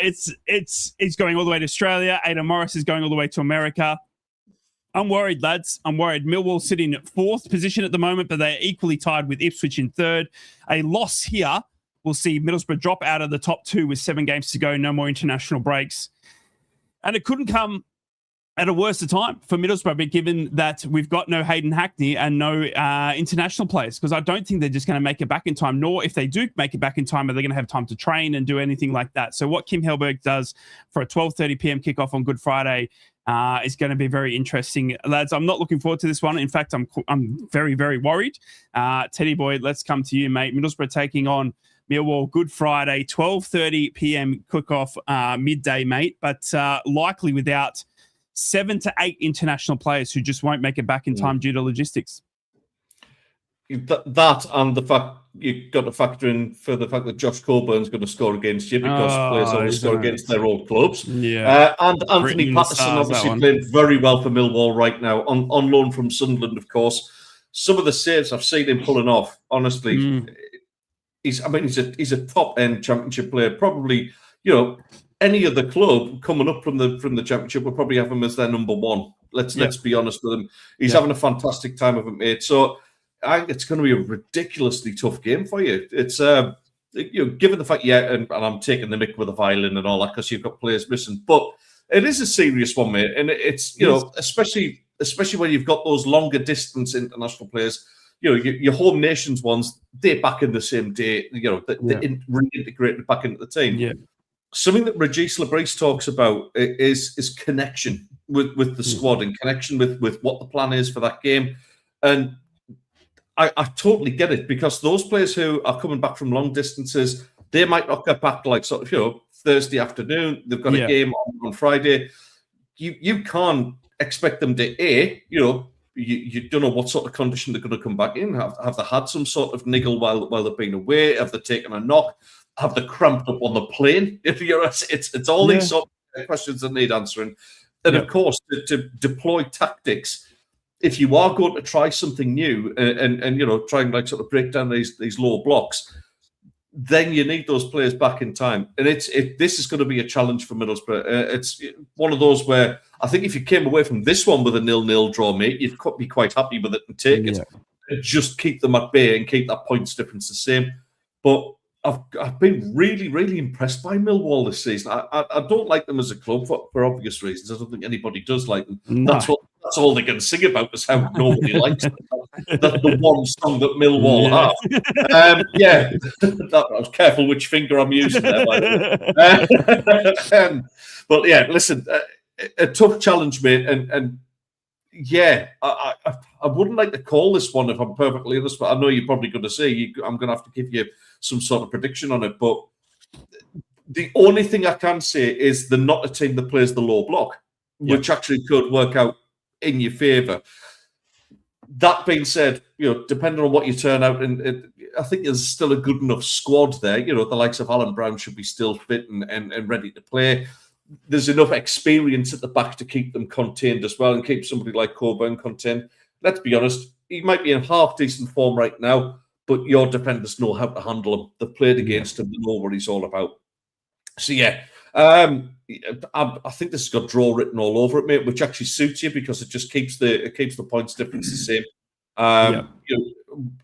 Speaker 2: It's going all the way to Australia. Aidan Morris is going all the way to America. I'm worried, lads. I'm worried. Millwall sitting at 4th position at the moment, but they're equally tied with Ipswich in 3rd. A loss here will see Middlesbrough drop out of the top 2 with 7 games to go, no more international breaks. And it couldn't come at a worse time for Middlesbrough, given that we've got no Hayden Hackney and no international players, because I don't think they're just going to make it back in time, nor if they do make it back in time, are they going to have time to train and do anything like that. So what Kim Helberg does for a 12:30 p.m. kickoff on Good Friday It's going to be very interesting, lads. I'm not looking forward to this one. In fact, I'm very, very worried. Teddy boy, let's come to you, mate. Middlesbrough taking on Millwall, Good Friday, 12:30 p.m. cook-off, midday, mate. But likely without 7 to 8 international players who just won't make it back in time due to logistics.
Speaker 4: That and the fact you've got to factor in for the fact that Josh Coburn's going to score against you because players always score against their old clubs.
Speaker 2: Yeah.
Speaker 4: And Anthony Patterson obviously playing very well for Millwall right now on loan from Sunderland, of course. Some of the saves I've seen him pulling off, honestly, he's a top end championship player. Probably, any other club coming up from the championship will probably have him as their number one. Let's be honest with him. He's having a fantastic time of it, mate. So I think it's going to be a ridiculously tough game for you. It's given the fact, and I'm taking the mick with the violin and all that because you've got players missing, but it is a serious one, mate. And it's especially when you've got those longer distance international players. Your home nations ones, they're back in the same day. They're reintegrated back into the team. Yeah. Something that Regis Labrise talks about is connection with the squad and connection with what the plan is for that game. And I totally get it because those players who are coming back from long distances, they might not get back like Thursday afternoon. They've got a game on Friday. You can't expect them to you don't know what sort of condition they're going to come back in. Have they had some sort of niggle while they've been away? Have they taken a knock? Have they cramped up on the plane? It's all these sort of questions that need answering. And of course, to deploy tactics. If you are going to try something new and try and break down these low blocks, then you need those players back in time. And this is going to be a challenge for Middlesbrough. It's one of those where I think if you came away from this one with a 0-0 draw, mate, you'd be quite happy with it and take it. And just keep them at bay and keep that points difference the same. But I've been really, really impressed by Millwall this season. I don't like them as a club for obvious reasons. I don't think anybody does like them. No. That's all they can sing about is how nobody likes them. That's the one song that Millwall have. I was careful which finger I'm using there, by the way. But yeah, listen, a tough challenge, mate. And I wouldn't like to call this one if I'm perfectly honest, but I know you're probably going to say I'm going to have to give you some sort of prediction on it. But the only thing I can say is they're not a team that plays the low block, which actually could work out in your favour. That being said, depending on what you turn out, and I think there's still a good enough squad there. The likes of Alan Brown should be still fit and ready to play. There's enough experience at the back to keep them contained as well and keep somebody like Coburn contained. Let's be honest, he might be in half decent form right now, but your defenders know how to handle him. They've played against him, they know what he's all about. So I think this has got draw written all over it, mate, which actually suits you because it just keeps the points difference the same.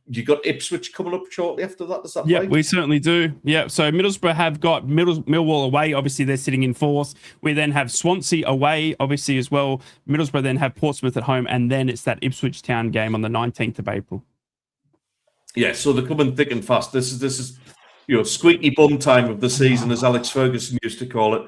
Speaker 4: You got Ipswich coming up shortly after that. Is that right? Yeah,
Speaker 2: we certainly do. Yeah, so Middlesbrough have got Millwall away. Obviously, they're sitting in fourth. We then have Swansea away, obviously, as well. Middlesbrough then have Portsmouth at home, and then it's that Ipswich Town game on the 19th of April.
Speaker 4: Yeah, so they're coming thick and fast. This is squeaky bum time of the season, as Alex Ferguson used to call it.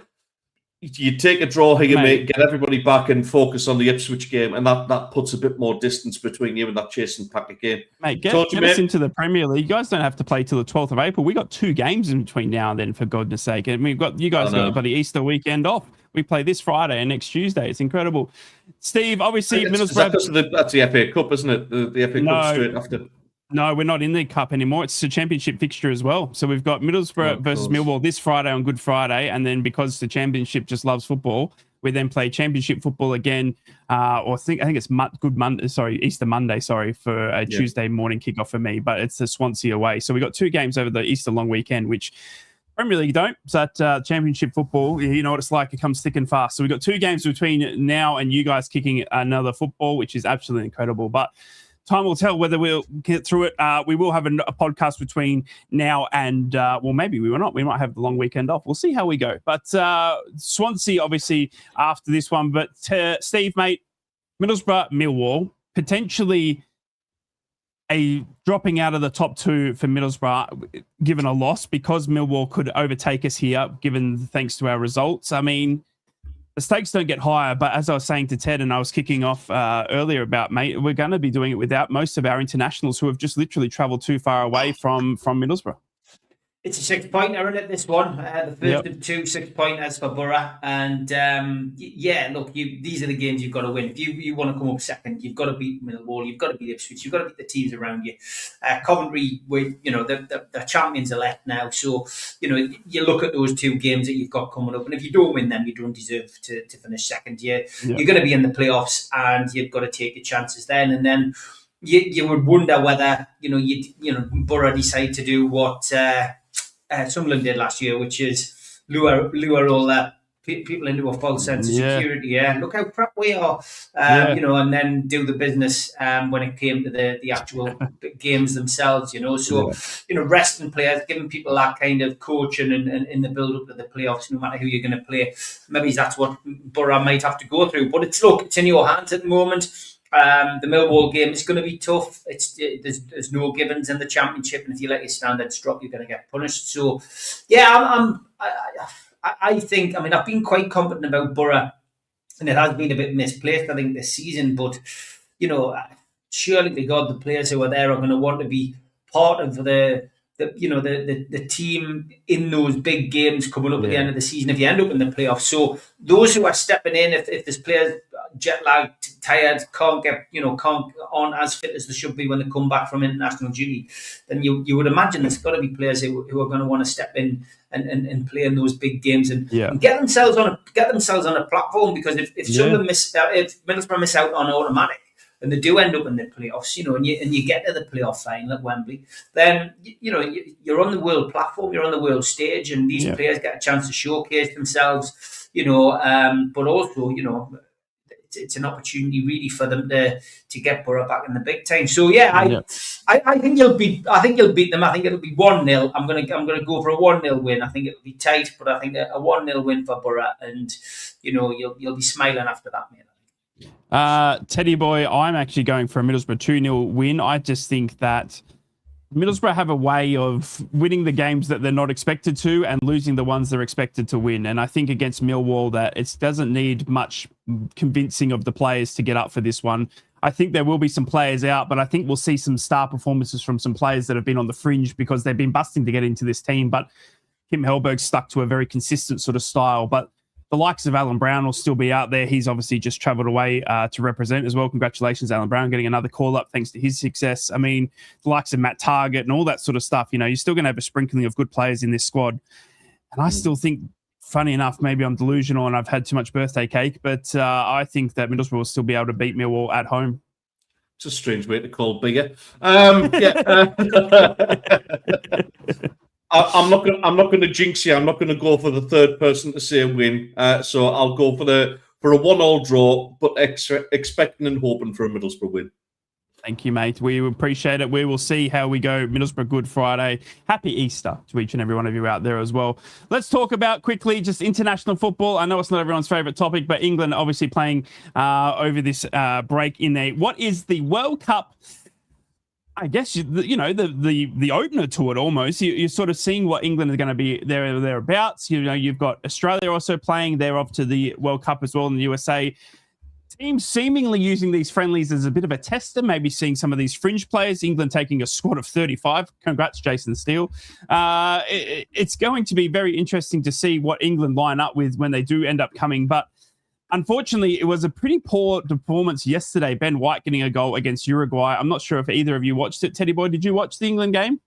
Speaker 4: You take a draw here, mate, get everybody back and focus on the Ipswich game, and that puts a bit more distance between you and that chasing packet game.
Speaker 2: Mate, get us into the Premier League. You guys don't have to play till the 12th of April. We got 2 games in between now and then, for goodness sake. And you guys got the Easter weekend off. We play this Friday and next Tuesday. It's incredible. Steve, obviously, Middlesbrough...
Speaker 4: That's the FA Cup, isn't it? The FA Cup straight after...
Speaker 2: No, we're not in the Cup anymore. It's a championship fixture as well. So we've got Middlesbrough versus Millwall this Friday on Good Friday. And then because the championship just loves football, we then play championship football again. I think it's Easter Monday, for a Tuesday morning kickoff for me. But it's the Swansea away. So we got 2 games over the Easter long weekend, which Premier League don't. So that championship football, you know what it's like. It comes thick and fast. So we've got 2 games between now and you guys kicking another football, which is absolutely incredible. But time will tell whether we'll get through it. We will have a podcast between now and, maybe we will not. We might have the long weekend off. We'll see how we go. But Swansea, obviously, after this one. But Steve, mate, Middlesbrough, Millwall, potentially a dropping out of the top 2 for Middlesbrough, given a loss, because Millwall could overtake us here, given thanks to our results. I mean, the stakes don't get higher. But as I was saying to Ted, and I was kicking off earlier about, mate, we're going to be doing it without most of our internationals who have just literally travelled too far away from Middlesbrough.
Speaker 3: It's a 6-pointer, isn't it, this one? The first of 2 6-pointers for Borough. And, look, these are the games you've got to win. If you want to come up second, you've got to beat Millwall, you've got to beat Ipswich, you've got to beat the teams around you. Coventry, the champions elect now. So, you look at those 2 games that you've got coming up. And if you don't win them, you don't deserve to finish second. You're going to be in the playoffs and you've got to take your chances then. And then you would wonder whether, Borough decide to do what... Sunderland did last year, which is lure all that people into a false sense of security. Yeah, look how crap we are, and then do the business when it came to the actual games themselves. So resting players, giving people that kind of coaching and in the build up to the playoffs, no matter who you're going to play. Maybe that's what Borough might have to go through, but it's in your hands at the moment. The Millwall game is going to be tough. There's no givens in the Championship, and if you let your standards drop, you're going to get punished. So, I think. I mean, I've been quite confident about Borough, and it has been a bit misplaced, I think, this season. But surely to God, the players who are there are going to want to be part of the team in those big games coming up at the end of the season if you end up in the playoffs. So those who are stepping in, if there's players jet lagged, tired, aren't as fit as they should be when they come back from international duty, then you would imagine there's got to be players who are going to want to step in and play in those big games and get themselves on a platform, because if Middlesbrough miss out on automatic, and they do end up in the playoffs, and you get to the playoff final at Wembley, then you're on the world platform, you're on the world stage, and these players get a chance to showcase themselves, but also, it's an opportunity really for them to get Borough back in the big time. So I think you'll beat them. I think it'll be 1-0. I'm gonna go for a 1-0 win. I think it'll be tight, but I think a 1-0 win for Borough, and you'll be smiling after that, mate.
Speaker 2: Teddy boy, I'm actually going for a Middlesbrough 2-0 win. I just think that Middlesbrough have a way of winning the games that they're not expected to and losing the ones they're expected to win. And I think against Millwall that it doesn't need much convincing of the players to get up for this one. I think there will be some players out, but I think we'll see some star performances from some players that have been on the fringe because they've been busting to get into this team. But Kim Hellberg stuck to a very consistent sort of style. But the likes of Alan Brown will still be out there. He's obviously just travelled away to represent as well. Congratulations, Alan Brown, getting another call-up thanks to his success. I mean, the likes of Matt Targett and all that sort of stuff, you're still going to have a sprinkling of good players in this squad. And I still think, funny enough, maybe I'm delusional and I've had too much birthday cake, but I think that Middlesbrough will still be able to beat Millwall at home.
Speaker 4: It's a strange way to call bigger. I'm not going to jinx you. I'm not going to go for the third person to say win. So I'll go for a 1-1 draw, but expecting and hoping for a Middlesbrough win.
Speaker 2: Thank you, mate. We appreciate it. We will see how we go. Middlesbrough Good Friday. Happy Easter to each and every one of you out there as well. Let's talk about quickly just international football. I know it's not everyone's favourite topic, but England obviously playing over this break in there. What is the World Cup? I guess the opener to it almost. You're sort of seeing what England are going to be thereabouts. You've got Australia also playing. They're off to the World Cup as well in the USA. Teams seemingly using these friendlies as a bit of a tester, maybe seeing some of these fringe players. England taking a squad of 35. Congrats, Jason Steele. It's going to be very interesting to see what England line up with when they do end up coming. But unfortunately, it was a pretty poor performance yesterday. Ben White getting a goal against Uruguay. I'm not sure if either of you watched it. Teddy boy, did you watch the England game?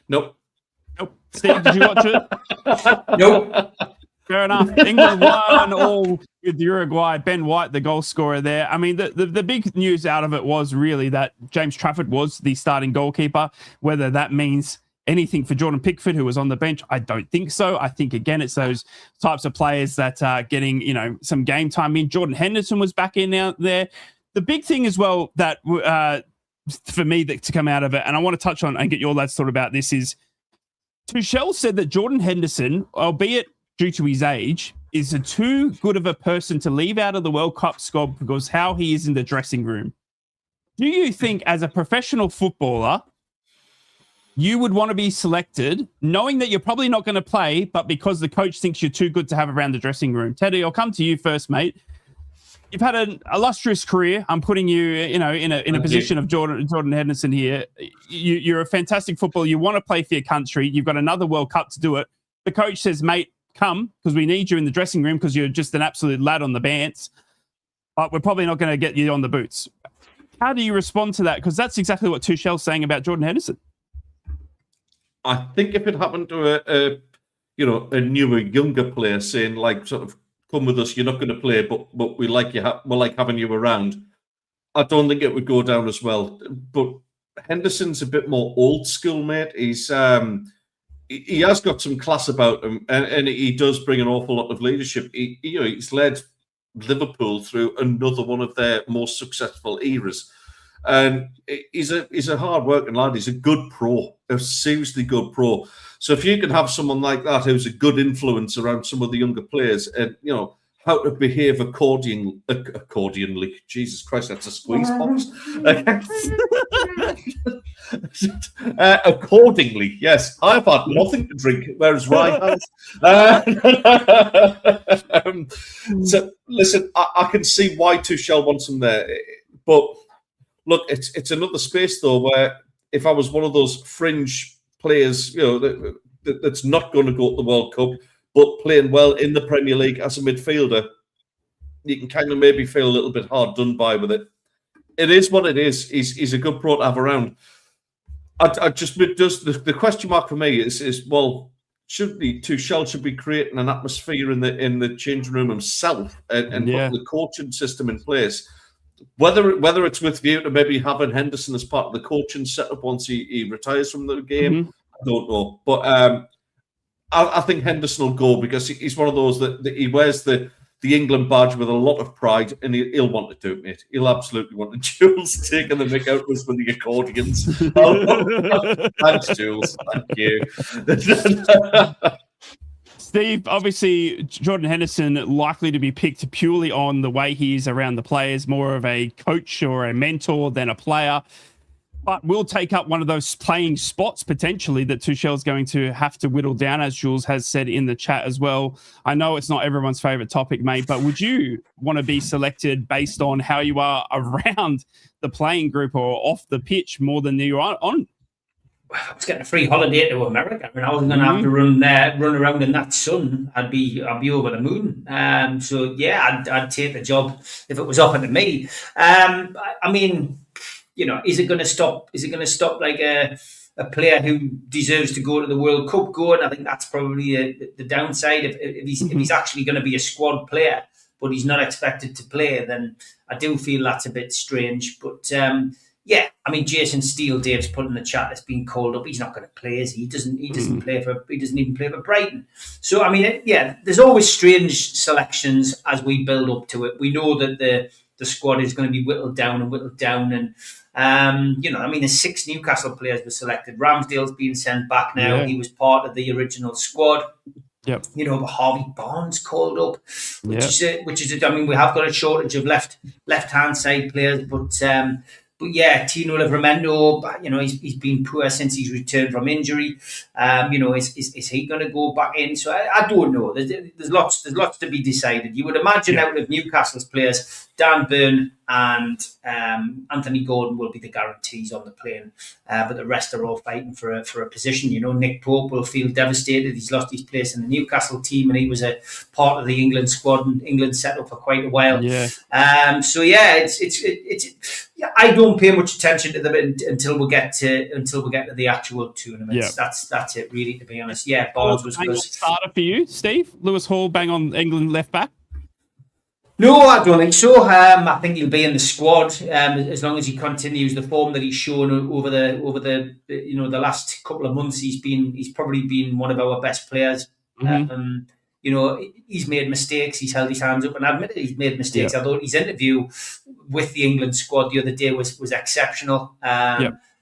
Speaker 4: Nope.
Speaker 2: Steve, did you watch it?
Speaker 3: Nope.
Speaker 2: Fair enough. England 1-1 with Uruguay. Ben White, the goal scorer there. I mean, the big news out of it was really that James Trafford was the starting goalkeeper. Whether that means anything for Jordan Pickford, who was on the bench, I don't think so. I think, again, it's those types of players that are getting, some game time in. Jordan Henderson was back in out there. The big thing as well that for me to come out of it, and I want to touch on and get your lads thought about this, is Tuchel said that Jordan Henderson, albeit due to his age, is too good of a person to leave out of the World Cup squad because how he is in the dressing room. Do you think, as a professional footballer, you would want to be selected, knowing that you're probably not going to play, but because the coach thinks you're too good to have around the dressing room? Teddy, I'll come to you first, mate. You've had an illustrious career. I'm putting you, in a position of Jordan Henderson here. You're a fantastic footballer. You want to play for your country. You've got another World Cup to do it. The coach says, mate, come, because we need you in the dressing room because you're just an absolute lad on the bants. But we're probably not going to get you on the boots. How do you respond to that? Because that's exactly what Tuchel's saying about Jordan Henderson.
Speaker 4: I think if it happened to a newer, younger player saying, like, sort of, come with us, you're not going to play, but we like you. We like having you around. I don't think it would go down as well. But Henderson's a bit more old school, mate. He has got some class about him, and he does bring an awful lot of leadership. He's led Liverpool through another one of their most successful eras, and he's a hard working lad. He's a good pro, a seriously good pro. So if you can have someone like that who's a good influence around some of the younger players, and how to behave accordingly. Jesus Christ, that's a squeeze box. Accordingly, yes. I've had nothing to drink, whereas Ryan has. So listen, I can see why Tuchel wants him there, but look, it's another space though where if I was one of those fringe players, that's not going to go to the World Cup, but playing well in the Premier League as a midfielder, you can kind of maybe feel a little bit hard done by with it. It is what it is. He's a good pro to have around. The question mark for me is well, Tuchel should be creating an atmosphere in the changing room himself and putting the coaching system in place. Whether it's with view to maybe having Henderson as part of the coaching setup once he retires from the game, I don't know. But I think Henderson will go because he's one of those that he wears the England badge with a lot of pride, and he'll want to do it, mate. He'll absolutely want to. Jules taking the mick out with the accordions. Thanks, Jules. Thank you.
Speaker 2: Steve, obviously, Jordan Henderson likely to be picked purely on the way he is around the players, more of a coach or a mentor than a player. But will take up one of those playing spots potentially that Tuchel's going to have to whittle down, as Jules has said in the chat as well. I know it's not everyone's favourite topic, mate, but would you want to be selected based on how you are around the playing group or off the pitch more than you are on?
Speaker 3: I was getting a free holiday to America. I mean, I wasn't going to have to run around in that sun. I'd be over the moon. So yeah, I'd take the job if it was offered to me. I mean, is it going to stop? Is it going to stop like a player who deserves to go to the World Cup going? I think that's probably the downside. If he's actually going to be a squad player, but he's not expected to play, then I do feel that's a bit strange. But yeah, I mean, Jason Steele, Dave's put in the chat that's been called up. He's not going to play, is he? He doesn't even play for Brighton. So I mean, there's always strange selections as we build up to it. We know that the squad is going to be whittled down, and I mean, the 6 Newcastle players were selected. Ramsdale's being sent back now. Yeah. He was part of the original squad.
Speaker 2: Yep.
Speaker 3: Harvey Barnes called up, which is. I mean, we have got a shortage of left-hand side players, but yeah, Tino Livramento, he's been poor since he's returned from injury. Is he going to go back in? So I don't know. There's lots to be decided. You would imagine out of Newcastle's players, Dan Burn and Anthony Gordon will be the guarantees on the plane, but the rest are all fighting for a position. Nick Pope will feel devastated. He's lost his place in the Newcastle team, and he was a part of the England squad and England set up for quite a while.
Speaker 2: Yeah.
Speaker 3: So yeah, it's. I don't pay much attention to them until we get to the actual tournaments. Yeah. That's it, really, to be honest. Yeah, Barnes was good.
Speaker 2: Starter for you, Steve? Lewis Hall, bang on England left back.
Speaker 3: No, I don't think so. I think he'll be in the squad as long as he continues the form that he's shown over the the last couple of months. He's probably been one of our best players. Mm-hmm. He's made mistakes. He's held his hands up and admitted he's made mistakes. I thought his interview with the England squad the other day was exceptional.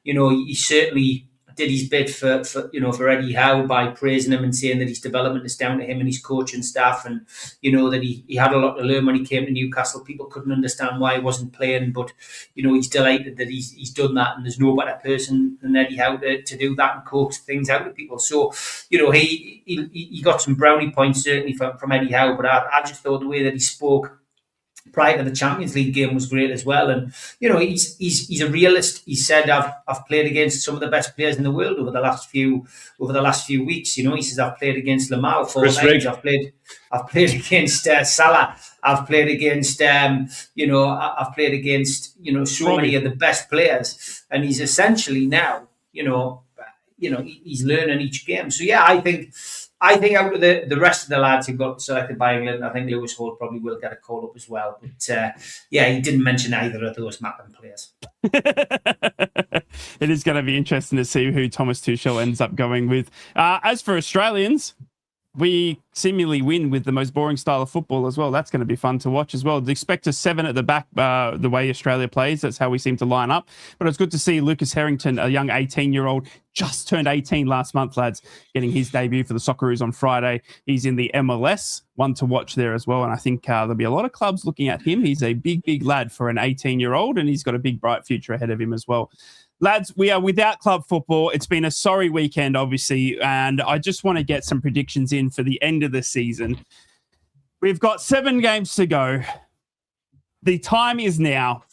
Speaker 3: He certainly did his bit for Eddie Howe by praising him and saying that his development is down to him and his coaching staff, and that he had a lot to learn when he came to Newcastle. People couldn't understand why he wasn't playing, but he's delighted that he's done that, and there's no better person than Eddie Howe to do that and coax things out of people. So he got some brownie points certainly from Eddie Howe, but I just thought the way that he spoke prior to the Champions League game was great as well. And he's a realist. He said, I've played against some of the best players in the world over the last few weeks. He says, I've played against Lamar 4 times. I've played against Salah. I've played against I've played against so many of the best players. And he's essentially now he's learning each game. So yeah, I think out of the rest of the lads who got selected by England, I think Lewis Hall probably will get a call up as well. But he didn't mention either of those mapping players.
Speaker 2: It is going to be interesting to see who Thomas Tuchel ends up going with. As for Australians, we seemingly win with the most boring style of football as well. That's going to be fun to watch as well. Expect a 7 at the back, the way Australia plays. That's how we seem to line up. But it's good to see Lucas Harrington, a young 18-year-old, just turned 18 last month, lads, getting his debut for the Socceroos on Friday. He's in the MLS, one to watch there as well. And I think there'll be a lot of clubs looking at him. He's a big, big lad for an 18-year-old, and he's got a big, bright future ahead of him as well. Lads, we are without club football. It's been a sorry weekend, obviously, and I just want to get some predictions in for the end of the season. We've got 7 games to go. The time is now.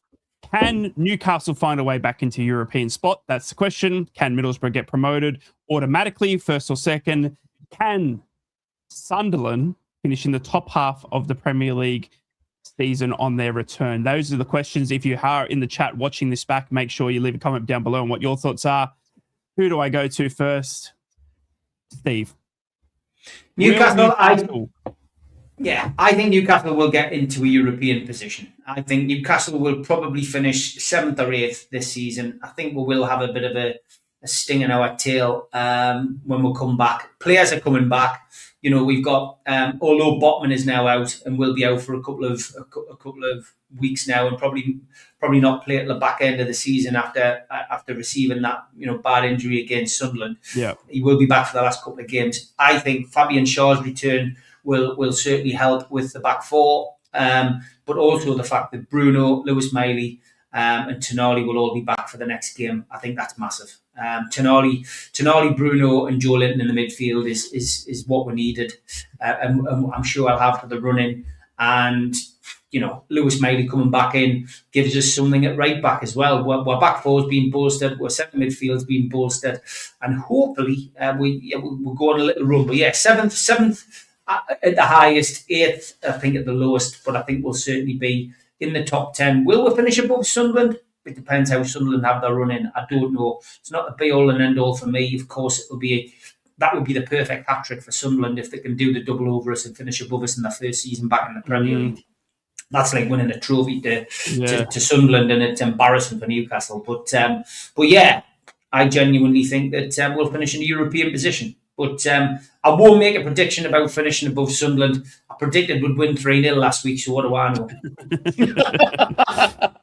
Speaker 2: Can Newcastle find a way back into European spot? That's the question. Can Middlesbrough get promoted automatically, first or second? Can Sunderland finish in the top half of the Premier League season on their return? Those are the questions. If you are in the chat watching this back, make sure you leave a comment down below on what your thoughts are. Who do I go to first? Steve.
Speaker 3: Newcastle. I think Newcastle will get into a European position. I think Newcastle will probably finish 7th or 8th this season. I think we will have a bit of a sting in our tail when we come back. Players are coming back. We've got although Botman is now out and will be out for a couple of weeks now, and probably not play at the back end of the season after receiving that bad injury against Sunderland. Yeah, he will be back for the last couple of games. I think Fabian Schär's return will certainly help with the back four, but also the fact that Bruno, Lewis Miley, and Tonali will all be back for the next game. I think that's massive. Tonali, Bruno, and Joe Linton in the midfield is what we needed, and I'm sure I'll have for the run-in. And Lewis Miley coming back in gives us something at right back as well. Our back four's being bolstered, our second midfield's being bolstered, and hopefully we'll go on a little run. But yeah, seventh at the highest, 8th I think at the lowest, but I think we'll certainly be in the top 10. Will we finish above Sunderland? It depends how Sunderland have their run in. I don't know. It's not the be all and end all for me. Of course, that would be the perfect hat trick for Sunderland if they can do the double over us and finish above us in their first season back in the Premier League. That's like winning a trophy to Sunderland, and it's embarrassing for Newcastle. But yeah, I genuinely think that we'll finish in a European position. But I won't make a prediction about finishing above Sunderland. I predicted we'd win 3-0 last week, so what do I know?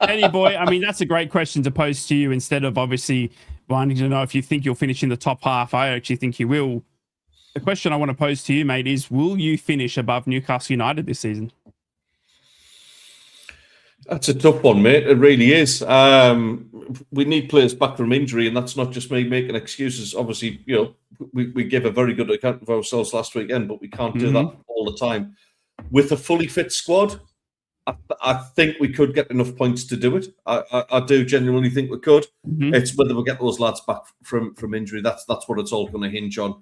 Speaker 2: Eddie boy, I mean, that's a great question to pose to you instead of obviously wanting to know if you think you'll finish in the top half. I actually think you will. The question I want to pose to you, mate, is will you finish above Newcastle United this season?
Speaker 4: That's a tough one, mate. It really is. We need players back from injury, and that's not just me making excuses. Obviously, we gave a very good account of ourselves last weekend, but we can't do that all the time. With a fully fit squad, I think we could get enough points to do it. I do genuinely think we could. It's whether we get those lads back from injury. That's what it's all going to hinge on.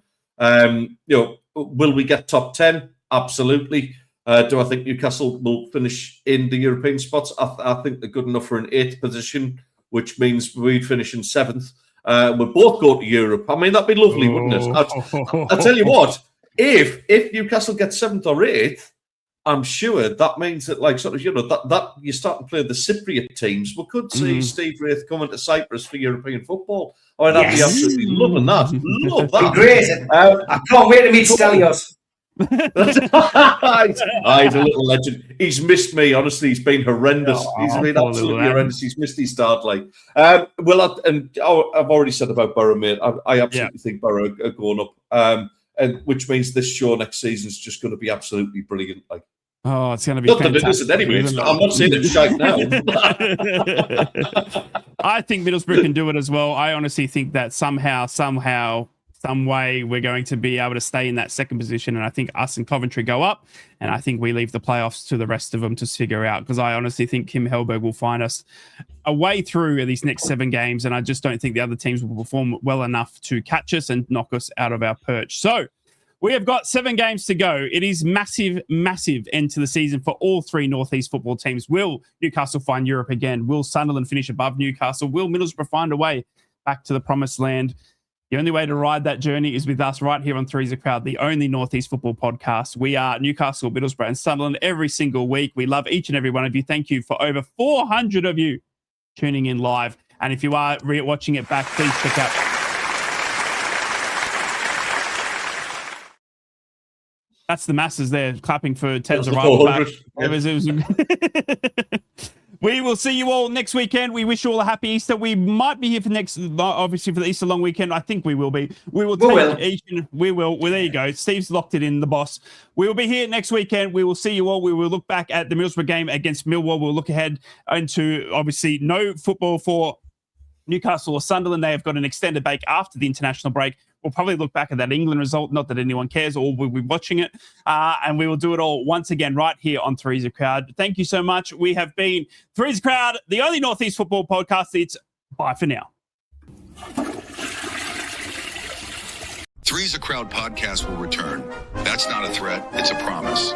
Speaker 4: Will we get top 10? Absolutely. Do I think Newcastle will finish in the European spots? I think they're good enough for an 8th position, which means we'd finish in 7th. We'll both go to Europe. I mean, that'd be lovely, wouldn't it? I'll tell you what, if Newcastle gets 7th or 8th, I'm sure that means that, that you start to play the Cypriot teams. We could see Steve Wraith coming to Cyprus for European football. I'd be absolutely loving that. Love that.
Speaker 3: Great. I can't wait to meet Stelios.
Speaker 4: He's a little legend. He's missed me. Honestly, he's been horrendous. He's been absolutely horrendous. He's missed his start. I've already said about Borough, mate. I absolutely think Borough are going up, and which means this show next season is just going to be absolutely brilliant.
Speaker 2: Oh, it's going to be
Speaker 4: not
Speaker 2: fantastic.
Speaker 4: that it isn't anyway. I'm not saying it's right now.
Speaker 2: I think Middlesbrough can do it as well. I honestly think that somehow, some way, we're going to be able to stay in that second position. And I think us and Coventry go up. And I think we leave the playoffs to the rest of them to figure out. Because I honestly think Kim Hellberg will find us a way through these next 7 games. And I just don't think the other teams will perform well enough to catch us and knock us out of our perch. So we have got 7 games to go. It is massive, massive end to the season for all 3 Northeast football teams. Will Newcastle find Europe again? Will Sunderland finish above Newcastle? Will Middlesbrough find a way back to the promised land? The only way to ride that journey is with us right here on Three's a Crowd, the only Northeast football podcast. We are Newcastle, Middlesbrough and Sunderland every single week. We love each and every one of you. Thank you for over 400 of you tuning in live. And if you are watching it back, please check out... That's the masses there clapping for Ted's arrival back. We will see you all next weekend. We wish you all a happy Easter. We might be here for obviously for the Easter long weekend. I think we will be. We will. Well, there you go. Steve's locked it in, the boss. We will be here next weekend. We will see you all. We will look back at the Middlesbrough game against Millwall. We'll look ahead into, obviously, no football for Newcastle or Sunderland. They have got an extended break after the international break. We'll probably look back at that England result, not that anyone cares, or we'll be watching it. And we will do it all once again right here on Three's a Crowd. Thank you so much. We have been Three's a Crowd, the only Northeast football podcast. It's bye for now.
Speaker 5: Three's a Crowd podcast will return. That's not a threat, it's a promise.